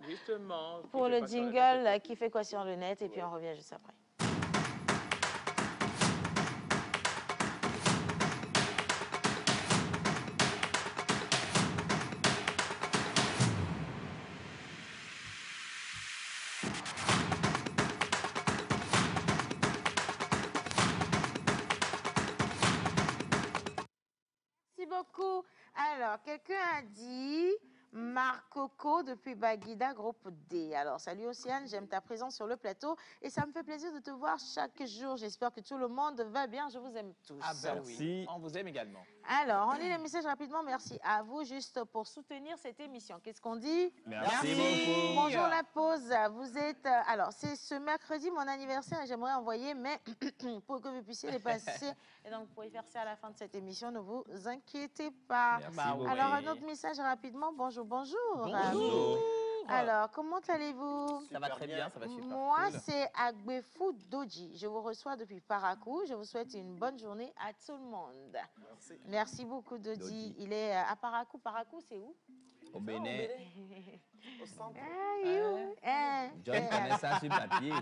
Justement. pour le jingle qui fait quoi sur le net et puis on revient juste après. Merci beaucoup. Alors, quelqu'un a dit Marcoco depuis Baguida, groupe D. Alors, salut Océane, j'aime ta présence sur le plateau et ça me fait plaisir de te voir chaque jour. J'espère que tout le monde va bien. Je vous aime tous. Ah ben oui, on vous aime également. Alors, on lit les messages rapidement. Merci à vous juste pour soutenir cette émission. Qu'est-ce qu'on dit? Merci beaucoup. Bonjour la pause. Vous êtes... alors, c'est ce mercredi mon anniversaire et j'aimerais envoyer, mais pour que vous puissiez les passer. Et donc, vous pouvez faire ça à la fin de cette émission. Ne vous inquiétez pas. Merci beaucoup. Alors, un autre message rapidement. Bonjour, bonjour. Bonjour. Alors, comment allez-vous? Ça va très bien, ça va super Moi, cool. c'est Agbefou Doji. Je vous reçois depuis Parakou. Je vous souhaite une bonne journée à tout le monde. Merci beaucoup, Doji. Il est à Parakou. Parakou, c'est où? Au Bénin. Au centre. John connaît ça sur papier,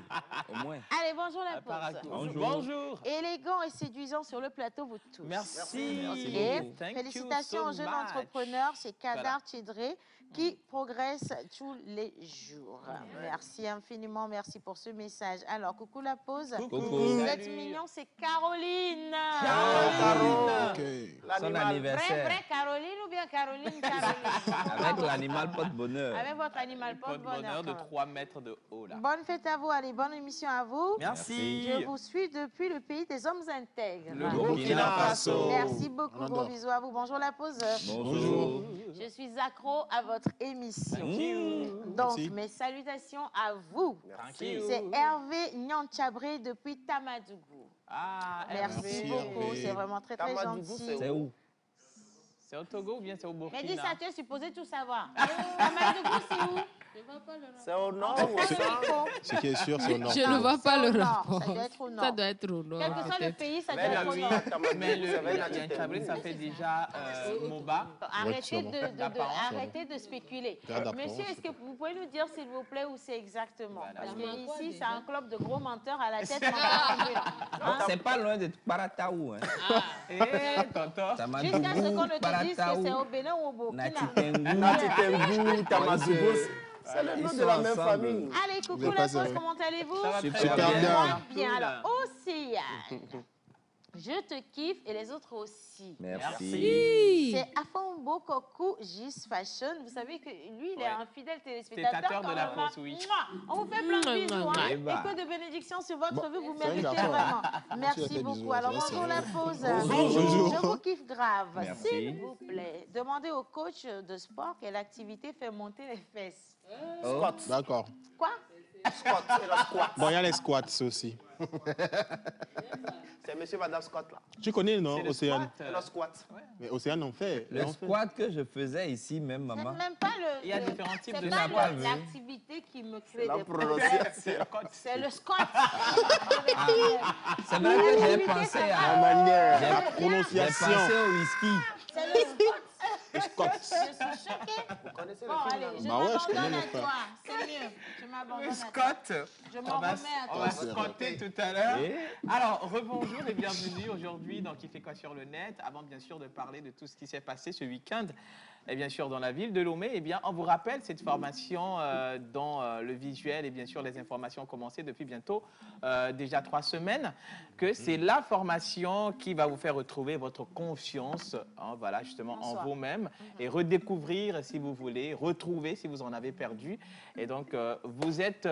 au moins. Allez, bonjour la pause. Bonjour. Élégant et séduisant sur le plateau, vous tous. Merci. Ok. Félicitations aux jeunes entrepreneurs, c'est Kadar Chidré qui progresse tous les jours. Merci infiniment, merci pour ce message. Alors, coucou la pause. Coucou. Vous êtes mignon, c'est Caroline. Son anniversaire. Vrai Caroline ou bien Caroline? Avec l'animal porte-bonheur. Avec votre animal porte-bonheur. De 3 mètres de haut, là. Bonne fête à vous, allez, bonne émission à vous. Merci. Je vous suis depuis le pays des hommes intègres. Le Burkina Faso. Merci beaucoup, gros bisous à vous. Bonjour la pause. Bonjour. Je suis accro à votre émission. Donc, mes salutations à vous. C'est Hervé Nyanchabré depuis Tamadougou. Ah, merci beaucoup, c'est vraiment très très gentil. C'est où? C'est au Togo ou bien c'est au Burkina? Mais dis ça, tu es supposé tout savoir. Tamadougou, c'est où? C'est au nord ou au centre? Ce qui est sûr, c'est au nord. Je ne vois pas le rapport. Ça doit être au nord. Ça doit être au nord. Quel que soit le pays, ça doit Mais être au nord. Mais le Nyanchabré, ça fait déjà MOBA. Arrêtez de spéculer. Monsieur, est-ce que vous pouvez nous dire, s'il vous plaît, où c'est exactement? Parce que ici, c'est un club de gros menteurs à la tête. C'est pas loin de Parataou. Jusqu'à ce qu'on ne te dise que c'est au Bénin ou au Burkina. Natitengu, Tamadougou. C'est le nom de la même famille. Allez, coucou la pause, comment allez-vous? Super bien. Bien, alors, Océane. Je te kiffe et les autres aussi. Merci. C'est Afambo Kokou Gis Fashion. Vous savez que lui, il est un fidèle téléspectateur. De la pause, oui. On vous fait plein de bisous. Et que de bénédictions sur votre vie, vous méritez vraiment. Merci beaucoup. Alors, bonjour la pause. Bonjour. Je vous kiffe grave. Merci. S'il vous plaît, demandez au coach de sport quelle activité fait monter les fesses. Squat. D'accord. Quoi? Squat, c'est le squat. Bon, il y a les squats aussi. C'est monsieur, madame Scott, là. Tu connais, non, Océane? C'est le squat. Mais Océane en fait. Le squat que je faisais ici, même maman. C'est même pas le. Il y a différents types de C'est pas l'activité qui me crée des problèmes. C'est le squat. C'est vrai que j'ai pensé à La manière, la J'ai prononciation. pensé au whisky. C'est le squat. Squat. Je suis choquée. Vous connaissez Bon, le film, allez, là? je Bah ouais, je m'abandonne connais, à mon frère. toi. C'est mieux. Je m'abandonne à toi. Scott. Je m'en remets à On toi. va squatter tout à l'heure. Alors, rebonjour et bienvenue aujourd'hui dans Qui fait quoi sur le net. Avant bien sûr de parler de tout ce qui s'est passé ce week-end, et bien sûr dans la ville de Lomé, eh bien, on vous rappelle cette formation dont le visuel et bien sûr les informations ont commencé depuis bientôt déjà 3 semaines, que c'est la formation qui va vous faire retrouver votre confiance, voilà, justement en vous-même et redécouvrir si vous voulez, retrouver si vous en avez perdu. Et donc, vous êtes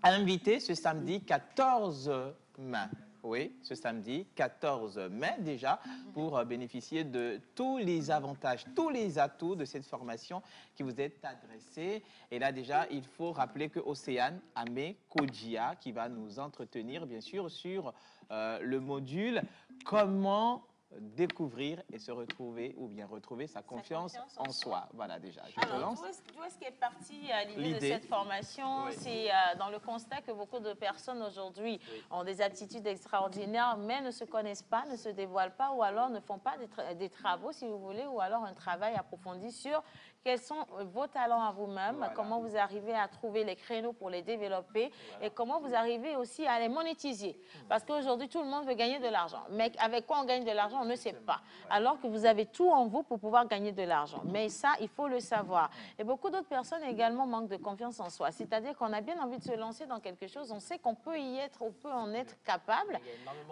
invité ce samedi 14 mai. Oui, ce samedi 14 mai déjà, pour bénéficier de tous les avantages, tous les atouts de cette formation qui vous est adressée. Et là déjà, il faut rappeler que Océane Amé Kodjia, qui va nous entretenir bien sûr sur le module « Comment découvrir et se retrouver ou bien retrouver sa confiance en soi ». Voilà déjà, je te lance. D'où est-ce qu'est partie l'idée de cette formation? C'est dans le constat que beaucoup de personnes aujourd'hui ont des aptitudes extraordinaires, mais ne se connaissent pas, ne se dévoilent pas, ou alors ne font pas des travaux, si vous voulez, ou alors un travail approfondi sur quels sont vos talents à vous-même, comment vous arrivez à trouver les créneaux pour les développer et comment vous arrivez aussi à les monétiser. Parce qu'aujourd'hui, tout le monde veut gagner de l'argent. Mais avec quoi on gagne de l'argent, on ne sait pas. Alors que vous avez tout en vous pour pouvoir gagner de l'argent. Mais ça, il faut le savoir. Et beaucoup d'autres personnes également manquent de confiance en soi. C'est-à-dire qu'on a bien envie de se lancer dans quelque chose, on sait qu'on peut y être, on peut en être capable,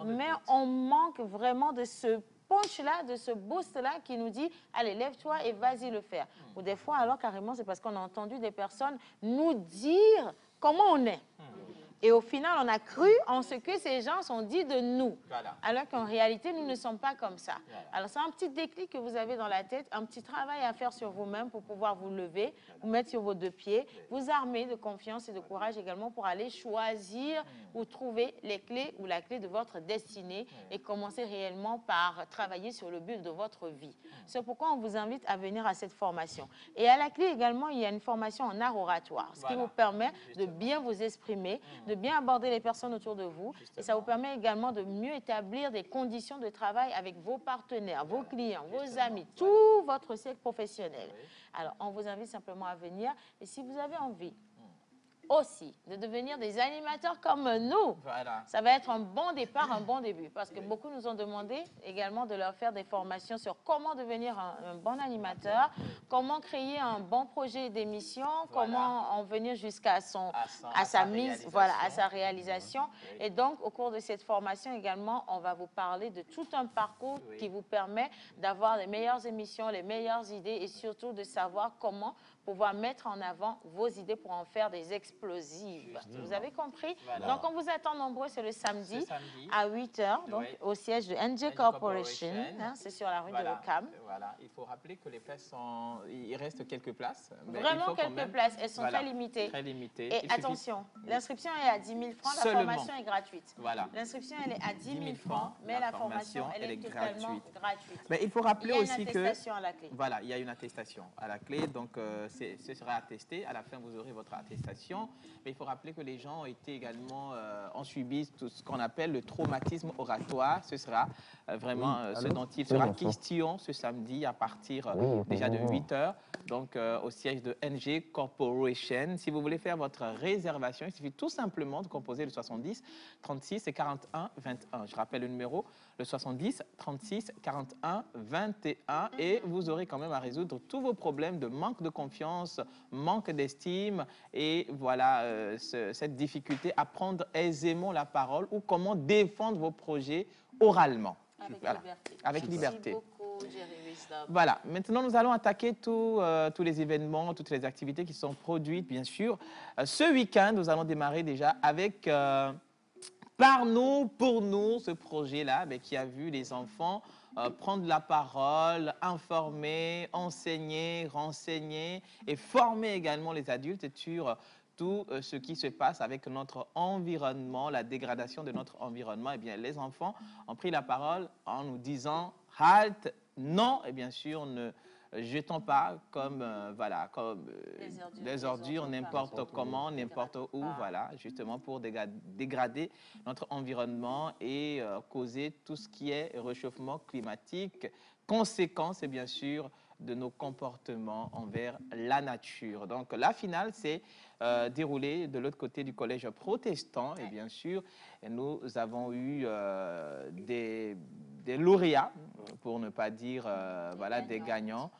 mais on manque vraiment de ce punch-là, de ce boost-là qui nous dit « Allez, lève-toi et vas-y le faire ». Ou des fois, alors carrément, c'est parce qu'on a entendu des personnes nous dire comment on est. Et au final, on a cru en ce que ces gens sont dit de nous. Alors qu'en réalité, nous ne sommes pas comme ça. Alors, c'est un petit déclic que vous avez dans la tête, un petit travail à faire sur vous-même pour pouvoir vous lever, vous mettre sur vos 2 pieds, vous armer de confiance et de courage également pour aller choisir ou trouver les clés ou la clé de votre destinée et commencer réellement par travailler sur le but de votre vie. C'est pourquoi on vous invite à venir à cette formation. Et à la clé également, il y a une formation en art oratoire, ce qui vous permet de bien vous exprimer, de bien aborder les personnes autour de vous. Et ça vous permet également de mieux établir des conditions de travail avec vos partenaires, vos clients, vos amis, tout votre cercle professionnel. Alors, on vous invite simplement à venir. Et si vous avez envie aussi de devenir des animateurs comme nous, ça va être un bon départ, un bon début, parce que beaucoup nous ont demandé également de leur faire des formations sur comment devenir un bon animateur, comment créer un bon projet d'émission, comment en venir jusqu'à sa mise, à sa réalisation. Et donc, au cours de cette formation également, on va vous parler de tout un parcours qui vous permet d'avoir les meilleures émissions, les meilleures idées et surtout de savoir comment pouvoir mettre en avant vos idées pour en faire des explosives. Vous avez compris? Donc, on vous attend nombreux, c'est le samedi à 8 h, donc au siège de NJ Corporation. C'est sur la rue de l'Ocam. Voilà, il faut rappeler que les places sont... Il reste quelques places. Mais Vraiment quelques places, elles sont très limitées. Très limitées. Et attention, l'inscription est à 10 000 francs, la formation est gratuite. Voilà. L'inscription, elle est à 10 000 francs, mais la formation, elle est totalement gratuite. Mais il faut rappeler aussi que... Il y a une attestation à la clé. Voilà, il y a une attestation à la clé, donc ce sera attesté. À la fin, vous aurez votre attestation. Mais il faut rappeler que les gens ont été également, ont subi tout ce qu'on appelle le traumatisme oratoire. Ce sera vraiment ce dont il sera question ce samedi à partir déjà de 8 h, donc au siège de NJ Corporation. Si vous voulez faire votre réservation, il suffit tout simplement de composer le 70 36 et 41 21. Je rappelle le numéro, le 70 36 41 21, et vous aurez quand même à résoudre tous vos problèmes de manque de confiance, manque d'estime et voilà cette difficulté à prendre aisément la parole ou comment défendre vos projets oralement. Avec liberté. Avec liberté. Merci beaucoup, Jerry Wisdom. Voilà, maintenant nous allons attaquer tous les événements, toutes les activités qui sont produites, bien sûr. Ce week-end, nous allons démarrer déjà avec Par nous, pour nous, ce projet-là qui a vu les enfants prendre la parole, informer, enseigner, renseigner et former également les adultes sur tout ce qui se passe avec notre environnement, la dégradation de notre environnement. Eh bien, les enfants ont pris la parole en nous disant « halt, non » et bien sûr, ne jetons pas comme, comme des ordures n'importe comment, n'importe où, voilà, justement pour dégrader notre environnement et causer tout ce qui est réchauffement climatique, conséquence, et bien sûr, de nos comportements envers la nature. Donc, la finale s'est déroulée de l'autre côté du collège protestant et bien sûr, nous avons eu des lauréats, pour ne pas dire des gagnants.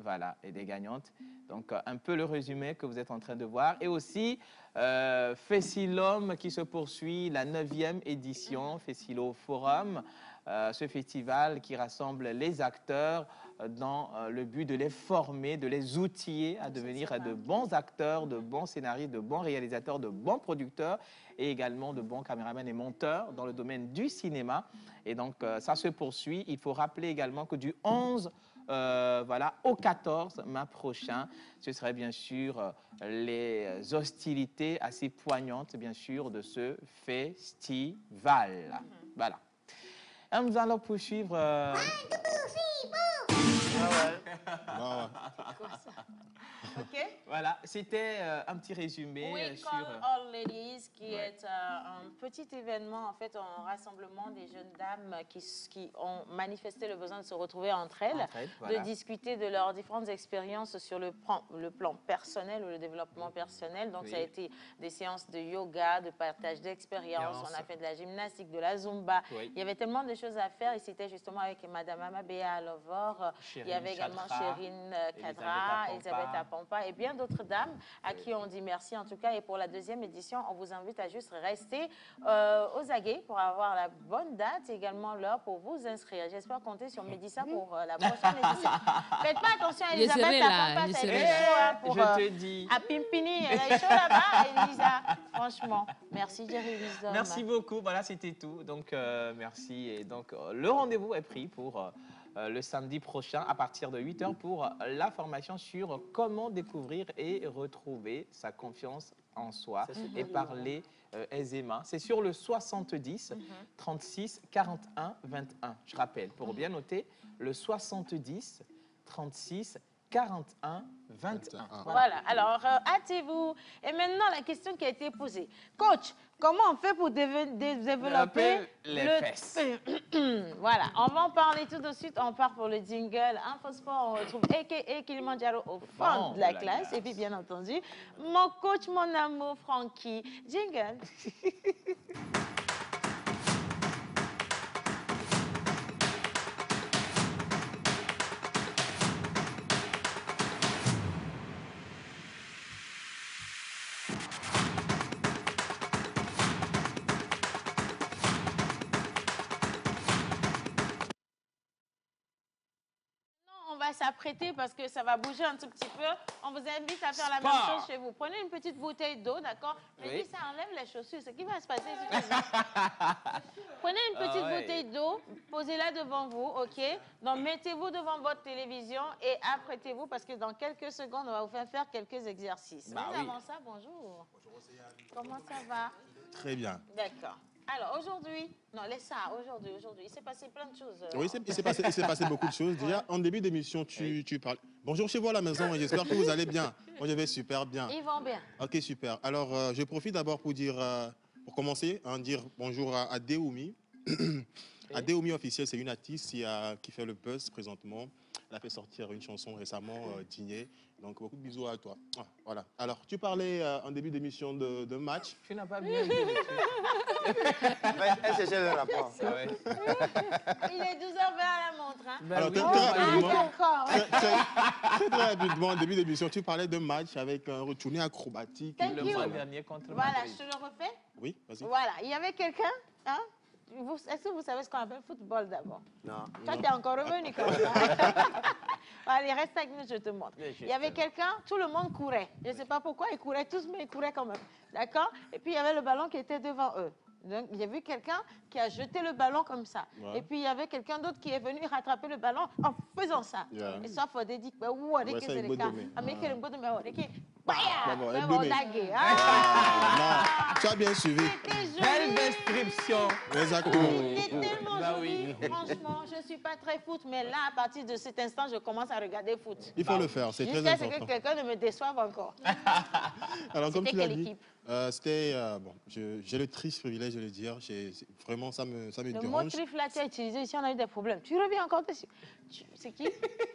Voilà, et des gagnantes. Donc, un peu le résumé que vous êtes en train de voir. Et aussi, Fessilom qui se poursuit, la 9e édition, Fessilo Forum, ce festival qui rassemble les acteurs dans le but de les former, de les outiller à devenir de bons acteurs, de bons scénaristes, de bons réalisateurs, de bons producteurs et également de bons caméramans et monteurs dans le domaine du cinéma. Et donc, ça se poursuit. Il faut rappeler également que du 11 au 14 mai prochain, ce serait bien sûr les hostilités assez poignantes, bien sûr, de ce festival. Voilà. Et nous allons poursuivre... OK. Voilà, c'était un petit résumé We sur... Call All Ladies, qui est un petit événement, en fait, un rassemblement des jeunes dames qui ont manifesté le besoin de se retrouver entre elles, de discuter de leurs différentes expériences sur le plan personnel ou le développement personnel. Donc, ça a été des séances de yoga, de partage d'expériences, on a fait de la gymnastique, de la zumba. Il y avait tellement de choses à faire et c'était justement avec Madame Amabea Alovor, il y avait également Chérine Kadra, Elisabeth Apampa et bien d'autres dames à qui on dit merci en tout cas. Et pour la 2e édition, on vous invite à juste rester aux aguets pour avoir la bonne date et également l'heure pour vous inscrire. J'espère compter sur Mélissa pour la prochaine édition. Faites pas attention à Elisabeth Apampa, ça a été chaud pour à Pimpini, elle est chaud là-bas, Elisa. Franchement, merci Jerry Wisdom. Merci beaucoup, voilà c'était tout. Donc merci et donc le rendez-vous est pris pour le samedi prochain à partir de 8 h pour la formation sur comment découvrir et retrouver sa confiance en soi et parler aisément. C'est sur le 70 36 41 21. Je rappelle, pour bien noter, le 70 36 41 21. Voilà, alors hâtez-vous. Et maintenant, la question qui a été posée. Coach, comment on fait pour développer les fesses? Voilà, on va en parler tout de suite. On part pour le jingle. Infosport, on retrouve a.k.a. Kilimanjaro au fond de la classe. Et puis, bien entendu, mon coach, mon amour, Francky. Jingle. On va s'apprêter parce que ça va bouger un tout petit peu. On vous invite à faire la même chose chez vous. Prenez une petite bouteille d'eau, d'accord? Mais dis, ça enlève les chaussures. Ce qui va se passer si tu veux. Prenez une petite bouteille d'eau, posez-la devant vous, OK? Donc, mettez-vous devant votre télévision et apprêtez-vous parce que dans quelques secondes, on va vous faire quelques exercices. Bah, Mais avant ça, bonjour. Bonjour, Océane. Comment ça va? Très bien. D'accord. Alors, aujourd'hui, non, laisse ça, aujourd'hui, il s'est passé plein de choses. Oui, il s'est passé beaucoup de choses. Déjà, en début d'émission, tu parles. Bonjour chez vous à la maison, j'espère que vous allez bien. Moi, je vais super bien. Ils vont bien. Ok, super. Alors, je profite d'abord pour dire, pour commencer, dire bonjour à Deoumi. Deoumi officiel, c'est une artiste qui fait le buzz présentement. Elle a fait sortir une chanson récemment, Dîner. Donc, beaucoup de bisous à toi. Ah, voilà. Alors, tu parlais en début d'émission de match. Tu n'as pas bien dit. Elle cherchait le rapport. Il est 12h20 à la montre. Hein? Ben Alors, oui. très rapidement, en début d'émission, tu parlais de match avec un retourné acrobatique. Thank you. Le mois dernier contre Voilà, Madrid. je te le refais. Oui, vas-y. Voilà, il y avait quelqu'un, hein? Est-ce que vous savez ce qu'on appelle football d'abord? Non. Toi, tu es encore revenu quand même. Allez, reste avec nous, je te montre. Il y avait quelqu'un, tout le monde courait. Je ne sais pas pourquoi, ils couraient tous, mais ils couraient quand même. D'accord? Et puis, il y avait le ballon qui était devant eux. Donc, il y a vu quelqu'un qui a jeté le ballon comme ça. Ouais. Et puis, il y avait quelqu'un d'autre qui est venu rattraper le ballon en faisant ça. Yeah. Et ça, il faut dire que Ouais, ça, il faut donner. Tu as bien suivi. Belle description. Exactement. C'était tellement Bah joli. Franchement, je ne suis pas très foot, mais là, à partir de cet instant, je commence à regarder foot. Il faut le faire, c'est très Jusqu'à ce que important. quelqu'un ne me déçoive encore. Alors, comme C'était tu l'as quelle dit, équipe? c'était, bon, j'ai le triste privilège de le dire, vraiment, ça me Le mot dérange. trifle là, tu as utilisé ici, on a eu des problèmes. Tu reviens encore dessus. C'est qui?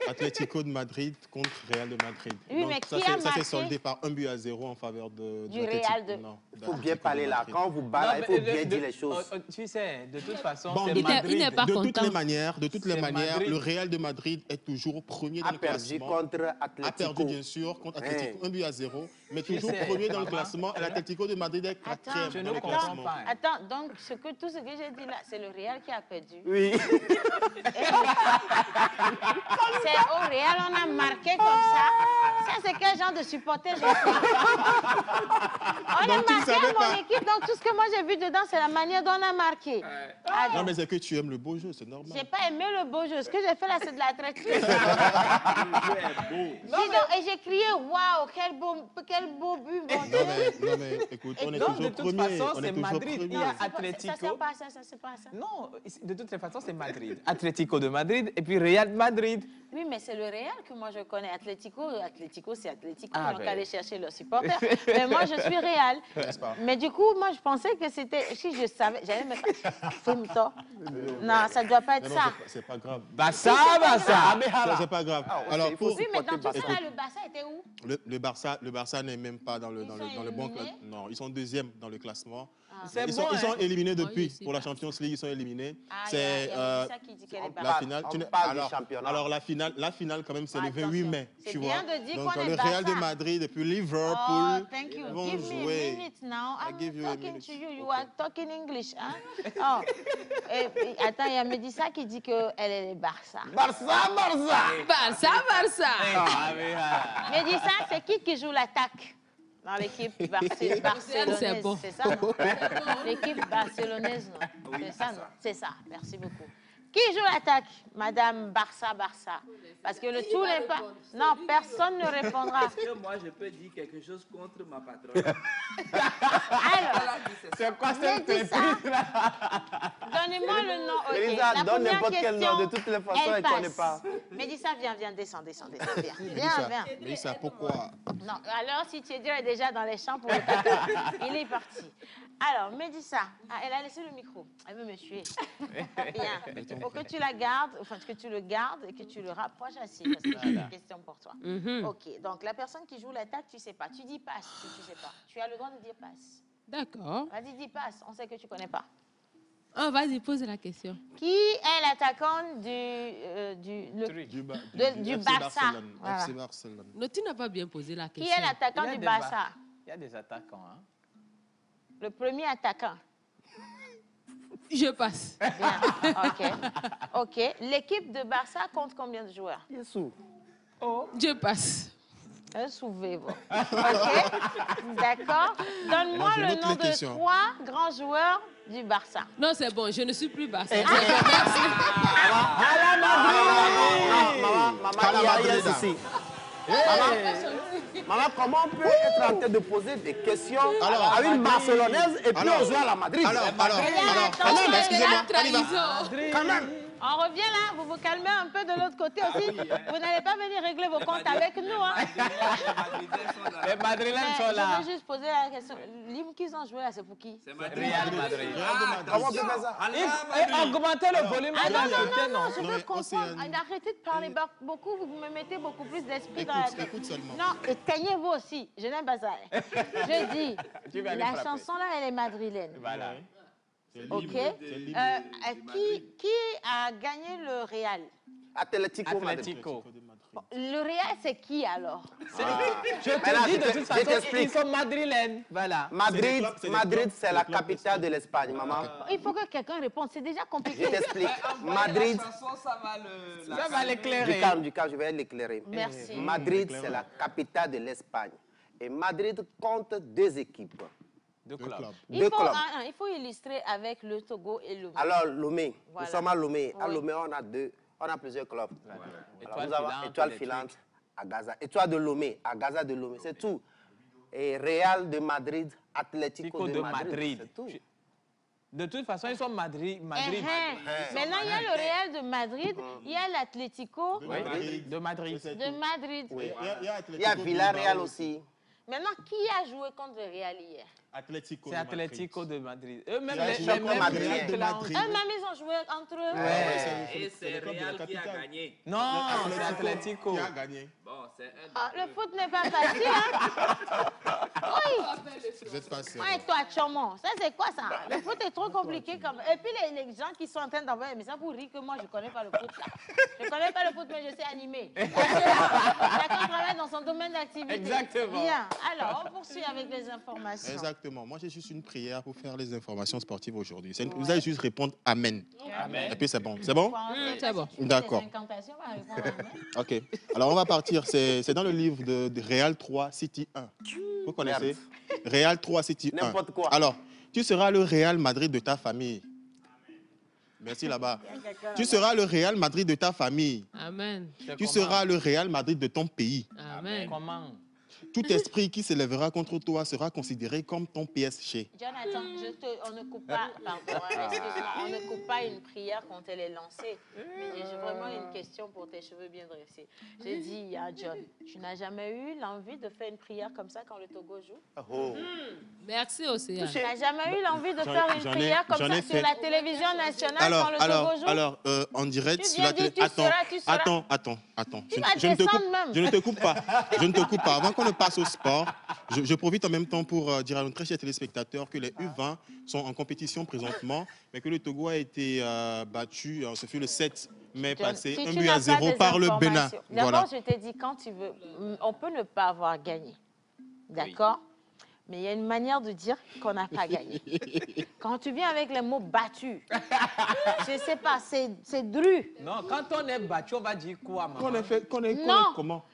Atlético de Madrid contre Real de Madrid. Oui, Donc, mais ça, qui a ça s'est marqué? soldé par 1-0 en faveur de Du l'Atlético. Real de- Non, Il faut bien d'Atlético parler de là. Madrid. Quand on vous bat, là, il faut bien dire les Oh, choses. oh, tu sais, de toute façon, Bon, c'est de- Madrid. il n'est pas De toutes content. les manières, C'est Madrid. le Real de Madrid est toujours premier dans A le perdu classement. contre A perdu Atlético. bien sûr contre Atlético, Hey. 1-0, mais Tu toujours sais, premier dans le maman, classement et l'Atlético de Madrid est Attends, quatrième je dans ne le comprends classement. pas. Attends, donc tout ce que j'ai dit là, c'est le Real qui a perdu. Oui. C'est au Real, on a marqué comme ça. Ça, c'est quel genre de supporter je suis? On a Donc, tu ne marqué savais mon pas. équipe, donc tout ce que moi j'ai vu dedans, c'est la manière dont on a marqué. Ah, Non, mais c'est que tu aimes le beau jeu, c'est normal. j'ai pas aimé le beau jeu. Ce que j'ai fait là, c'est de la traîtrise. Dis donc, et j'ai crié, waouh, quel beau but, mon Dieu. Non, mais écoute, on est Donc, de toujours toute premier. façon, On c'est est toujours Madrid. premier. Il y a Ça Atlético. sert pas à ça, ça sert pas à ça. Non, de toutes les façons, c'est Madrid. Atlético de Madrid et puis Real de Madrid. Oui, mais c'est le Real que moi je connais. Atlético, c'est Atlético. Ah, Ils ont ben. qu'à aller chercher leurs supporters. Mais moi, je suis Real. N'est-ce pas? Mais du coup, moi, je pensais que c'était... Si je savais, j'allais me faire... Fume-toi. Non, ça ne doit pas être Non, ça. c'est pas grave. Bassa. Ça, c'est pas grave. Alors, il faut pour Oui, mais dans tout supporter ça, là, le Barça était où? le Barça n'est même pas dans le Ils sont bon éliminés? classement. Non, ils sont deuxième dans le classement. C'est Ils bon, sont hein. éliminés Moi, depuis. je sais Pour la pas. Champions League, ils sont éliminés. Ah, C'est il y a ça qui dit qu'elle est la Barça. finale. On parle du alors, championnat. alors la finale quand même, c'est le Attention. 28 mai. C'est Tu bien vois. de dire Donc qu'on est le Real de Barça. Madrid et puis Oh, Liverpool thank you. vont Give me a jouer. minute now. I I'm give you a talking minute. to you. You Okay. are talking English. Hein? Oh. Et, attends, il y a Mélissa qui dit qu'elle est Barça. Barça. Barça, Barça. Ah, mais, Mélissa, c'est qui joue l'attaque dans l'équipe barcelonaise? C'est bon. C'est ça, non? L'équipe barcelonaise, non? C'est ça, non? C'est ça. Merci beaucoup. Qui joue l'attaque? Madame Barça. Parce que le tout n'est pas... Non, personne ne répondra. Est-ce que moi, je peux dire quelque chose contre ma patronne? Alors, c'est quoi cette Médissa, donnez-moi le nom. Ok, Médissa, la donne première n'importe quel nom. De question, toutes les façons, elle ne connaît pas. Médissa, viens, descends, viens. Viens. Mélissa, pourquoi? Non, alors si Tiedio est déjà dans les champs pour le tatou, il est parti. Alors, Médissa, elle a laissé le micro. Elle veut me tuer. Bien. Il faut que tu la gardes, enfin que tu le gardes et que tu le rapproches assis parce que j'ai une question pour toi. Ok, donc la personne qui joue l'attaque, tu sais pas. Tu dis passe si tu sais pas. Tu as le droit de dire passe. D'accord. Vas-y, dis passe. On sait que tu connais pas. Oh, vas-y, pose la question. Qui est l'attaquant du Barça? Voilà. FC Barcelone. Non, tu n'as pas bien posé la Qui question. est l'attaquant du Barça? Il y a des attaquants. Hein? Le premier attaquant. Je passe. Bien, ok. L'équipe de Barça compte combien de joueurs? Je passe. Un souvenez-vous. Ok, d'accord. Donne-moi le nom de 3 grands joueurs du Barça. Non, c'est bon, je ne suis plus Barça. Maman, comment on peut être en train de poser des questions à une Barcelonaise et puis on joue à la Madrid? Excusez-moi, Quand même. On revient là, vous vous calmez un peu de l'autre côté aussi. Vous n'allez pas venir régler vos comptes avec nous. Hein. Les Madrilènes sont là. Je veux juste poser la question. L'hymne qu'ils ont joué là, c'est pour qui? C'est Madrid. Comment on peut faire ça? Augmentez le volume. Non, je veux comprendre. Arrêtez de parler beaucoup, vous me mettez beaucoup plus d'esprit dans la tête. Écoute seulement. Non, éteignez-vous aussi. Je n'aime pas ça. Je dis, la chanson là, elle est madrilène. Voilà. Ok. Qui a gagné le Real? Atlético Madrid. Le Real, c'est qui alors? Je te dis de toute façon, ils sont madrilènes. Voilà. Madrid, c'est la capitale de l'Espagne, maman. Il faut que quelqu'un réponde, c'est déjà compliqué. Je t'explique. Madrid, Ça va l'éclairer. du calme, je vais l'éclairer. Merci. Madrid, c'est la capitale de l'Espagne. Et Madrid compte 2 équipes. Deux clubs. Il faut illustrer avec le Togo et Lomé. Alors, Lomé, Voilà. nous sommes à Lomé. À Oui. Lomé, on a plusieurs clubs. Alors, nous avons Filante, Étoile les Filante à Gaza, Étoile de Lomé à Gaza de Lomé, c'est tout. Et Real de Madrid, Atlético de Madrid, c'est tout. De toute façon, ils sont Madrid. Maintenant, il y a le Real de Madrid, il y a l'Atlético De Madrid. de Madrid. Oui. Il y a Villarreal aussi. Maintenant, qui a joué contre le Real hier? C'est Atlético de Madrid. Eux-mêmes, les Eux-mêmes, ils ont joué entre eux. Et c'est Real qui a gagné. Non, c'est Atlético. Qui a gagné? Bon, c'est Le foot n'est pas facile, hein? Oui. Vous êtes passé. Ouais, toi, Chomo, ça c'est quoi ça? Le foot est trop compliqué. Et puis les gens qui sont en train d'envoyer mais ça pour rire que moi je ne connais pas le foot. Je ne connais pas le foot, mais je sais animer. Chacun travaille dans son domaine d'activité. Exactement. Bien. Alors, on poursuit avec les informations. Exactement. Moi, j'ai juste une prière pour faire les informations sportives aujourd'hui. Vous allez juste répondre Amen. Amen. Et puis c'est bon. C'est bon? C'est bon. D'accord. Ok. Alors, on va partir. C'est dans le livre de Real 3 City 1. Vous connaissez? Real 3 City 1. N'importe quoi. Alors, tu seras le Real Madrid de ta famille. Merci là-bas. Tu seras le Real Madrid de ta famille. Amen. Tu seras le Real Madrid de ton pays. Amen. Comment? Tout esprit qui s'élèvera contre toi sera considéré comme ton PSG. Jonathan, on ne coupe pas, pardon, excuse-moi, on ne coupe pas une prière quand elle est lancée. Mais j'ai vraiment une question pour tes cheveux bien dressés. J'ai dit à John, tu n'as jamais eu l'envie de faire une prière comme ça quand le Togo joue? Merci, Océane. Tu n'as jamais eu l'envie de faire une prière comme ça sur la télévision nationale quand le Togo joue? Alors, en direct sur la télé. Attends. Je ne te coupe pas. Je ne te coupe pas. Avant qu'on ne passe au sport, je profite en même temps pour dire à nos très chers téléspectateurs que les U20 sont en compétition présentement, mais que le Togo a été battu, ce fut le 7 mai passé, 1-0 par le Bénin. D'abord, je t'ai dit, quand tu veux, on peut ne pas avoir gagné. D'accord? Mais il y a une manière de dire qu'on n'a pas gagné. Quand tu viens avec les mots battus, je ne sais pas, c'est dru. Non, quand on est battu, on va dire quoi, maman? Qu'on est comment?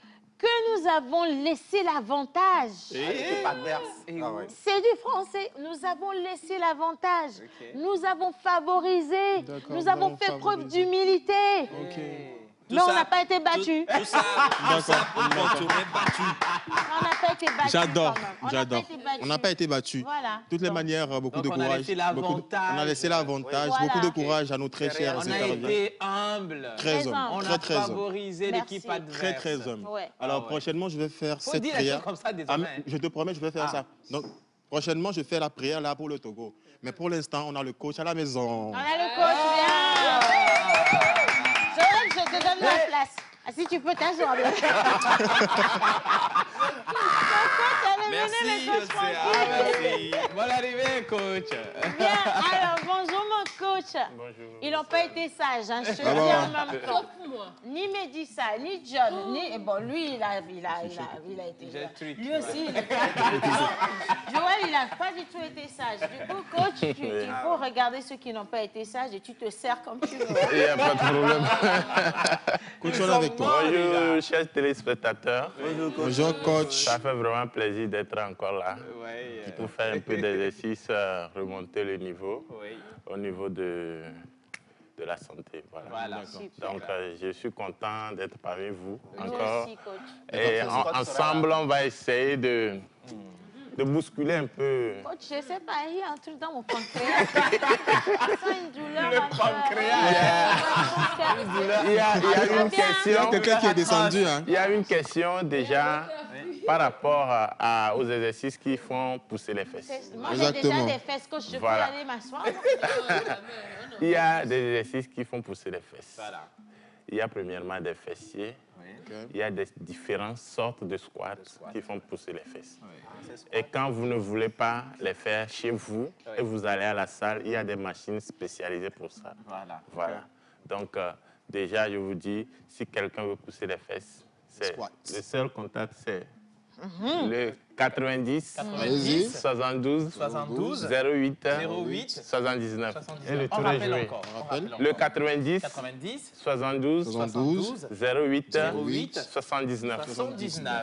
que nous avons laissé l'avantage. C'est du français. Nous avons laissé l'avantage. Nous avons favorisé. Nous avons fait preuve d'humilité. Mais on n'a pas été battus. D'accord. On n'a pas été battus. J'adore, quand même. j'adore. On n'a pas été battus. Voilà. De toutes les manières, beaucoup de on a courage. laissé l'avantage. On a laissé l'avantage. Voilà. Beaucoup de courage à nos très chers On a intervenants. été humble. Très humble. On Très, a très humble. favorisé Merci. l'équipe adverse. Très, très humble. Ouais. Alors, prochainement, je vais faire Faut cette dire les prière. choses comme ça désormais. Je te promets, je vais faire ça. Donc, prochainement, je fais la prière là pour le Togo. Mais pour l'instant, on a le coach à la maison. On a le coach, bien. Joël, je te donne la place. Ah, si tu peux t'asseoir. Merci, Merci. Bonne arrivée, coach. Bien, alors bonjour mon coach. Bonjour. Ils n'ont pas été sages, hein, je te le dis en même temps. Ni Médissa, ni John, ni... Bon, lui, il a été... Lui aussi, il était... Joël, il n'a pas du tout été sage. Du coup, coach, il faut regarder ceux qui n'ont pas été sages et tu te sers comme tu veux. Il n'y a pas de problème. Coach, on est avec toi. Bonjour, chers téléspectateurs. Bonjour, coach. Ça fait vraiment plaisir d'être encore là pour faire un peu d'exercice, remonter le niveau au niveau de la santé. Voilà. Donc, je suis content d'être parmi vous encore. Aussi, coach. Et ensemble, on va essayer de bousculer un peu. Coach, je ne sais pas, il y a un truc dans mon pancréas. Je sens une douleur. Le Il y a une question. Il y a quelqu'un qui est descendu. Hein. Il y a une question déjà par rapport aux exercices qui font pousser les fesses. Moi, j'ai déjà des fesses, coach. Je peux aller m'asseoir. Il y a des exercices qui font pousser les fesses. Il y a premièrement des fessiers. Il y a des différentes sortes de squats qui font pousser les fesses. Et quand vous ne voulez pas les faire chez vous et vous allez à la salle, il y a des machines spécialisées pour ça. Voilà. Donc, déjà, je vous dis, si quelqu'un veut pousser les fesses, le seul contact, c'est le 90, 72, 08, 79. Et le tour est joué. Le 90, 72, 08, 79.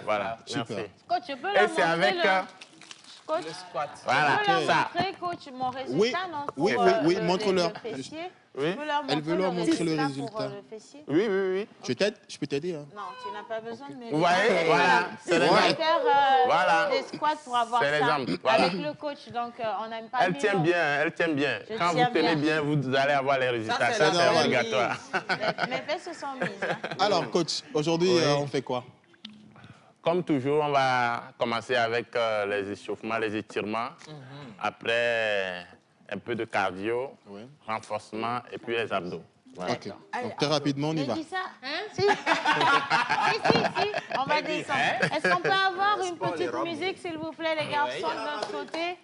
Voilà, merci. Coach, je peux leur montrer le squat. Voilà, je peux leur ça. montrer, coach, mon résultat, non? Oui, montre-leur. Oui. Elle veut leur montrer le résultat. Oui. Je peux t'aider. Hein. Non, tu n'as pas besoin de m'aider. Vous voyez, voilà. C'est l'exemple. Voilà. Des squats pour avoir C'est ça. l'exemple. Voilà. Avec le coach, donc on n'aime pas. Elle tient bien, elle tient bien. Quand vous tenez bien, vous allez avoir les résultats. Ça, c'est obligatoire. Mes fesses se sont mises. Hein. Alors, coach, aujourd'hui, on fait quoi? Comme toujours, on va commencer avec les échauffements, les étirements. Après, un peu de cardio, renforcement et puis les abdos. Voilà. Ok. Donc, très rapidement, on y va. Si. On va descendre. Est-ce qu'on peut avoir une petite musique, s'il vous plaît, les garçons, de notre côté?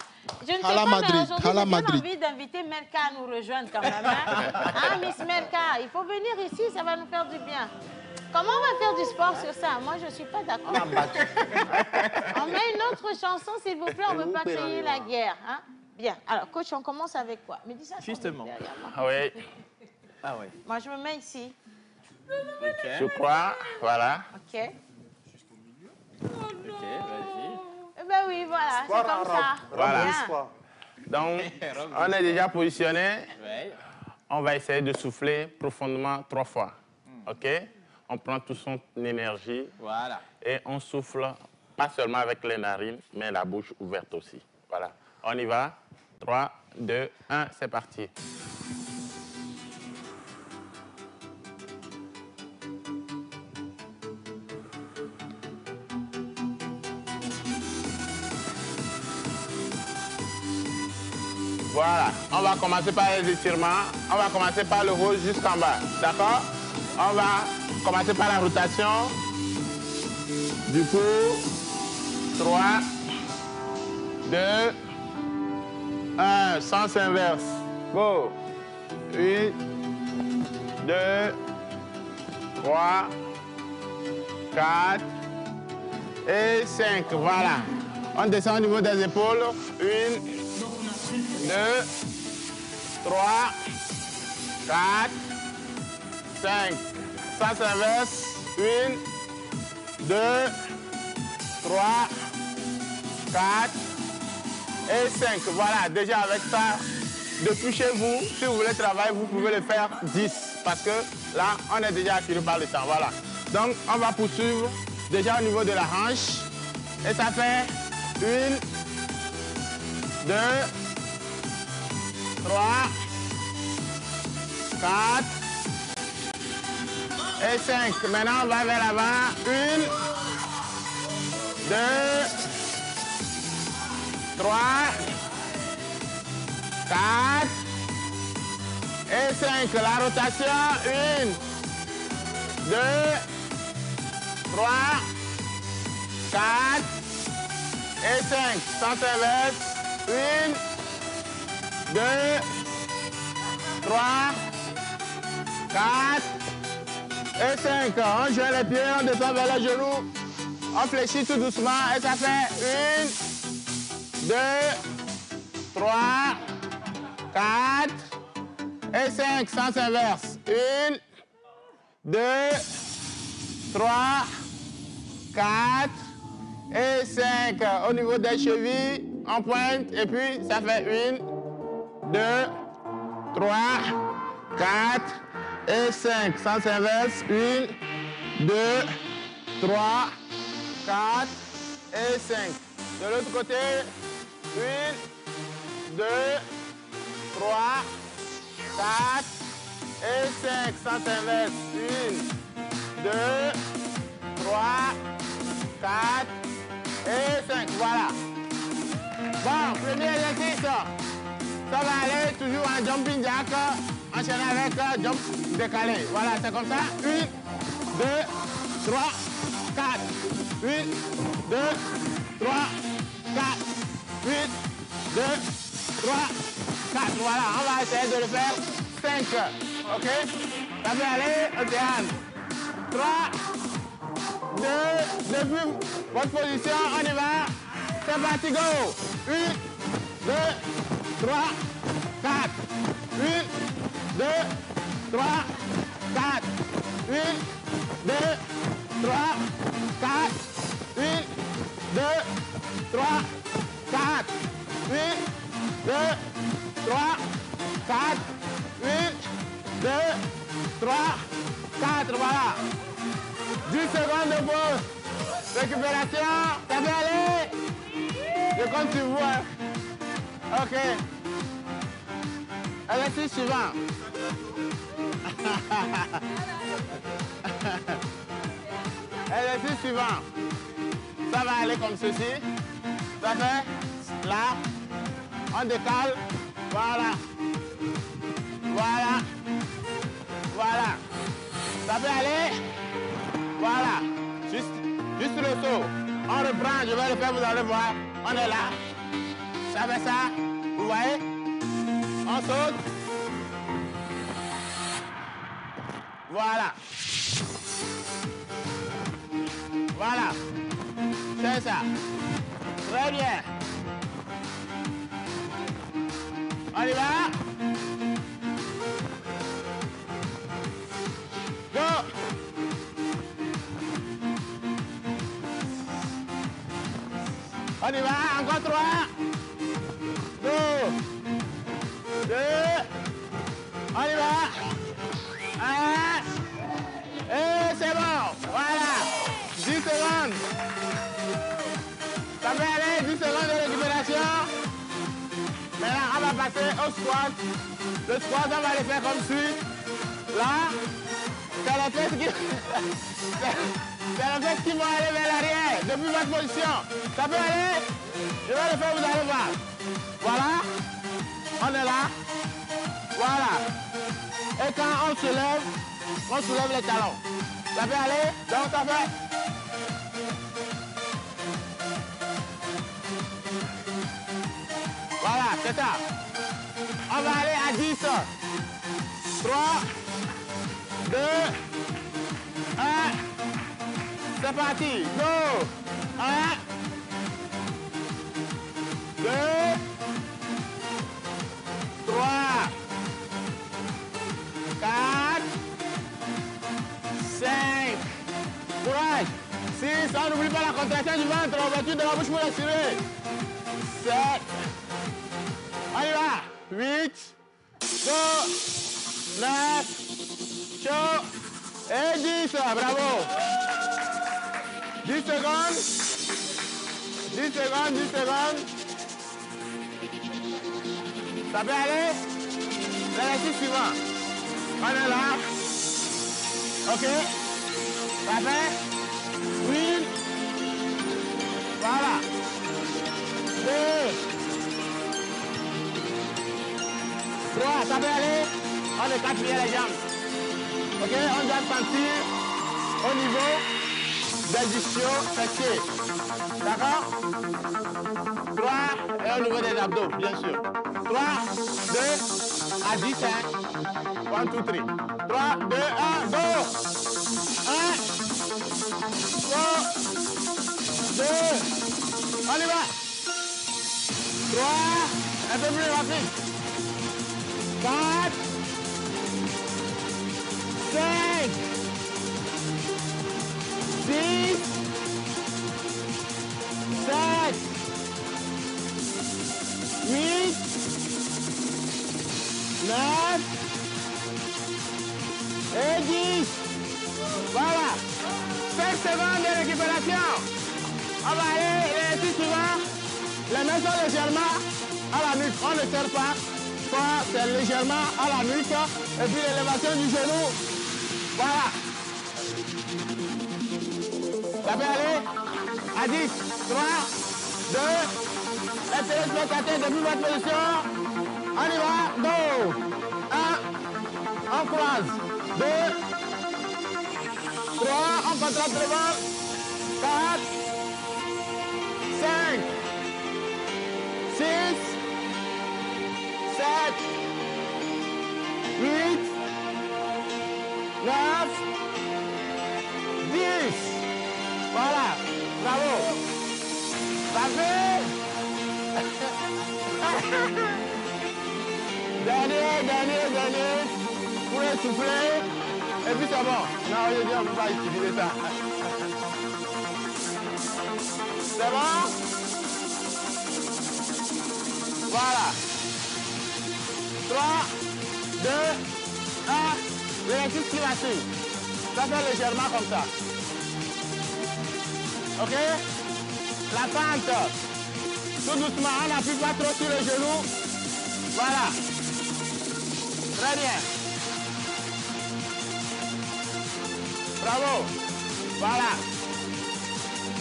Je ne sais pas, mais aujourd'hui, j'ai envie d'inviter Melka à nous rejoindre quand même. Hein, Miss Melka, il faut venir ici, ça va nous faire du bien. Comment on va faire du sport sur ça? Moi, je ne suis pas d'accord. On met une autre chanson, s'il vous plaît, on ne veut pas créer la guerre. Hein? Bien. Alors, coach, on commence avec quoi? Mais dis ça. Justement. Ah oui. Moi, je me mets ici. Je crois, voilà. OK. OK, vas-y. Eh ben oui, voilà, c'est comme ça. Voilà. Bien. Donc, on est déjà positionné. On va essayer de souffler profondément 3 fois. OK? On prend toute son énergie. Voilà. Et on souffle, pas seulement avec les narines, mais la bouche ouverte aussi. Voilà. On y va. 3, 2, 1, c'est parti. Voilà, on va commencer par les étirements. On va commencer par le haut jusqu'en bas, d'accord? On va commencer par la rotation. Du coup, 3, 2, 1, sens inverse. Go. 1, 2, 3, 4 et 5. Voilà. On descend au niveau des épaules. 1, 2, 3, 4, 5. Sens inverse. 1, 2, 3, 4 et 5. Voilà, déjà avec ça, depuis chez vous, si vous voulez travailler, vous pouvez le faire 10. Parce que là, on est déjà assuré par le temps. Voilà. Donc, on va poursuivre déjà au niveau de la hanche. Et ça fait 1, 2, 3, 4 et 5. Maintenant, on va vers l'avant. 1, 2, 3, 4 et 5. La rotation. 1, 2, 3, 4 et 5. Sens inverse. 1, 2, 3, 4 et 5. On joint les pieds, on descend vers les genoux. On fléchit tout doucement et ça fait 1, 2, 3, 4 et 5. Sens inverse. 1, 2, 3, 4 et 5. Au niveau des chevilles, on pointe et puis ça fait 1, 2, 3, 4 et 5. Sens inverse. 1, 2, 3, 4 et 5. De l'autre côté, 1, 2, 3, 4 et 5. Sens inverse. 1, 2, 3, 4 et 5. Voilà. Bon, premier exercice. Ça va aller toujours en jumping jack, enchaîné avec jump décalé. Voilà, c'est comme ça. 1, 2, 3, 4. 1, 2, 3, 4. 1, 2, 3, 4. Voilà, on va essayer de le faire 5. OK? Ça peut aller, on termine. 3, 2, depuis votre position, on y va. C'est parti, go. 1, 2, 3, 4. 1, 2, 3, 4. 1, 2, 3, 4. 1, 2, 3, 4. 1, 2, 3, 4. 1, 2, 3, 4. Voilà. 10 secondes de pause. Récupération. Ça peut aller. Je compte sur vous. Hein. OK. Exercice suivant. Exercice suivant. Ça va aller comme ceci. Ça fait là. On décale. Voilà. Voilà. Voilà. Ça peut aller. Voilà. Juste le saut. On reprend. Je vais le faire, vous allez voir. On est là. Ça fait ça. Vous voyez? On saute. Voilà. Voilà. C'est ça. Très bien. On y va. Go. On y va. Encore 3. 2. 2. On y va. 1. Et c'est bon. Voilà. 10 secondes. Ça peut aller. 10 secondes de récupération. Maintenant, on va passer au squat. Le squat, on va le faire comme suit. Là, c'est la tête qui... c'est la tête qui va aller vers l'arrière, depuis votre position. Ça peut aller? Je vais le faire, vous allez voir. Voilà. On est là. Voilà. Et quand on soulève les talons. Ça peut aller? Donc ça fait... Voilà, c'est ça. On va aller à 10. 3, 2, 1. C'est parti. Go. 1, 2, 3, 4, 5. Courage. 6, on n'oublie pas la contraction du ventre, l'ouverture de la bouche pour respirer. 7, on y va. 8, go, 9, chaud, et 10, bravo. 10 secondes. 10 secondes, 10 secondes. Ça peut aller? L'exercice suivant. On est là. OK. Parfait. Oui. Voilà. 2. 3. Ça peut aller? On écartille les jambes. OK. On doit sentir au niveau des ischios fessiers. D'accord? 3. Et au niveau des abdos, bien sûr. 3, 2, à 10, 1, 2, 3. 3, 2, 1, go! 1, go! 2, on y va! 3, un peu plus rapide. 4, 5, 6, 7, 8, 9 et 10. Voilà. 5 secondes de récupération. On va aller l'exercice suivant. Les mains sont légèrement à la nuque. On ne serre pas. C'est légèrement à la nuque. Et puis l'élévation du genou. Voilà. Ça peut aller à 10. 3, 2, les téléspectateurs depuis votre position. On y va, go! 1, on croise. 2, 3, on contracte le ventre. 4, 5, 6, 7, 8, 9, 10. Voilà, bravo. Parfait. Dernier. Pour essouffler. Et puis c'est bon. Non, je dis, on ne peut pas utiliser ça. C'est bon? Voilà. 3, 2, 1. L'exercice qui va suivre. Ça fait légèrement comme ça. OK? La pente. Tout doucement, on n'appuie pas trop sur les genoux. Voilà. Très bien. Bravo. Voilà.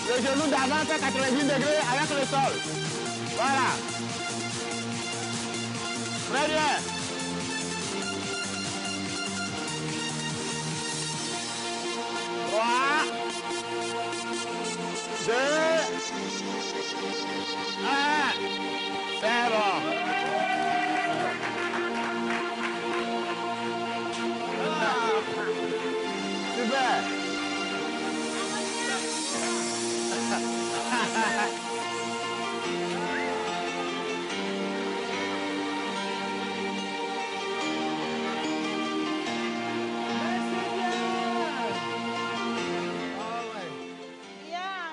Le genou d'avant fait 90 degrés avec le sol. Voilà. Très bien. Trois. 2, 1. C'est bon. Super.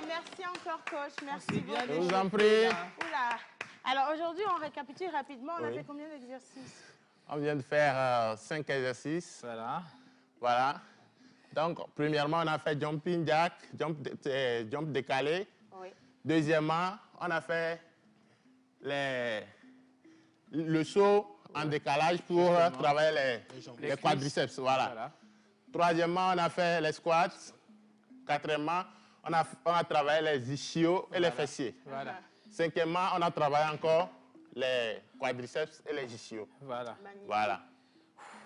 Merci encore, coach. Merci beaucoup. Je vous en prie. Oula. Alors aujourd'hui, on récapitule rapidement. On a fait combien d'exercices? On vient de faire 5 exercices. Voilà. Donc, premièrement, on a fait jumping jack, jump décalé. Oui. Deuxièmement, on a fait le saut en décalage pour travailler les quadriceps. Voilà. Troisièmement, on a fait les squats. Quatrièmement, on a travaillé les ischios et les fessiers. Voilà. Cinquièmement, on a travaillé encore les quadriceps et les ischios. Voilà. Voilà.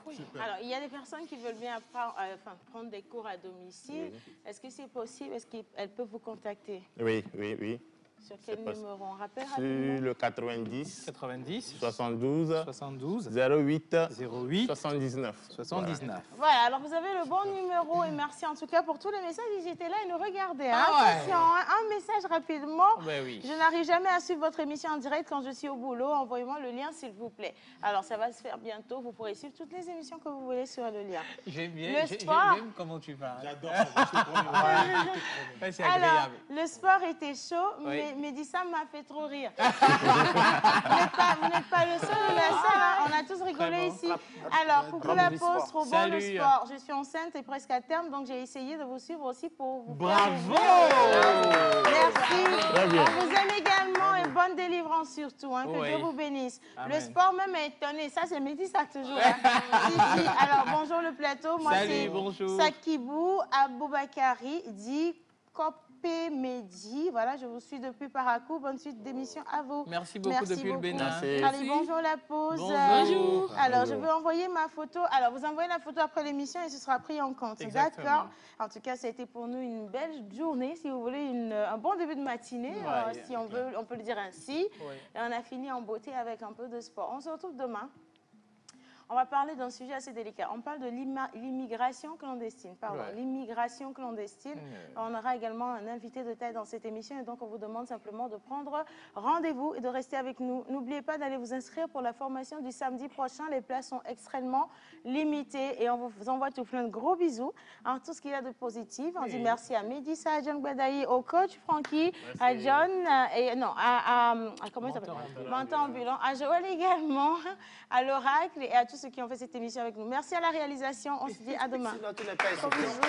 Oui. Alors, il y a des personnes qui veulent bien prendre des cours à domicile. Oui. Est-ce que c'est possible? Est-ce qu'elles peuvent vous contacter? Oui. Sur quel numéro? On rappelle Sur le 90, 72, 08, 79. Voilà, alors vous avez le bon numéro et merci en tout cas pour tous les messages. Ils étaient là et nous regardaient. Hein. Ah ouais. Attention, un message rapidement. Ben oui. Je n'arrive jamais à suivre votre émission en direct quand je suis au boulot. Envoyez-moi le lien, s'il vous plaît. Alors, ça va se faire bientôt. Vous pourrez suivre toutes les émissions que vous voulez sur le lien. J'aime bien, Le sport. j'aime comment tu parles. J'adore. C'est Alors, agréable. le sport était chaud, Oui. mais Mélissa m'a fait trop rire. Vous n'êtes pas le seul ou la seule, hein. On a tous rigolé ici. Alors, coucou la pause, trop bon le Salut. sport. Je suis enceinte et presque à terme, donc j'ai essayé de vous suivre aussi pour vous faire Bravo! Merci. Très bien. On vous aime également et bonne délivrance surtout. Hein, que Oui. Dieu vous bénisse. Amen. Le sport même est étonné. Ça, c'est Mélissa toujours. Hein. Si, si. Alors, bonjour le plateau. Moi, Salut, c'est bonjour. Sakibou Aboubakari, dit Kopé Medi. Voilà, je vous suis depuis Parakou. Bonne suite d'émission à vous. Merci beaucoup Merci depuis le beaucoup. Bénin. Merci. Allez, bonjour la pause. Bonjour. Alors, je veux envoyer ma photo. Alors, vous envoyez la photo après l'émission et ce sera pris en compte. Exactement. D'accord. En tout cas, ça a été pour nous une belle journée, si vous voulez, un bon début de matinée, Ouais, si on veut, on peut le dire ainsi. Oui. Et on a fini en beauté avec un peu de sport. On se retrouve demain. On va parler d'un sujet assez délicat. On parle de l'immigration clandestine. Pardon, Ouais. l'immigration clandestine. On aura également un invité de taille dans cette émission et donc on vous demande simplement de prendre rendez-vous et de rester avec nous. N'oubliez pas d'aller vous inscrire pour la formation du samedi prochain. Les places sont extrêmement limitées et on vous envoie tout plein de gros bisous. Alors, tout ce qu'il y a de positif. On dit merci à Mélissa, à John Gbadayi, au coach Francky, à John, et non, comment il s'appelle? Mentor ambulant, à Joël également, à l'Oracle et à tous ceux qui ont fait cette émission avec nous. Merci à la réalisation. On se dit à demain. Sinon, tu n'es pas Gros insultant. bisous.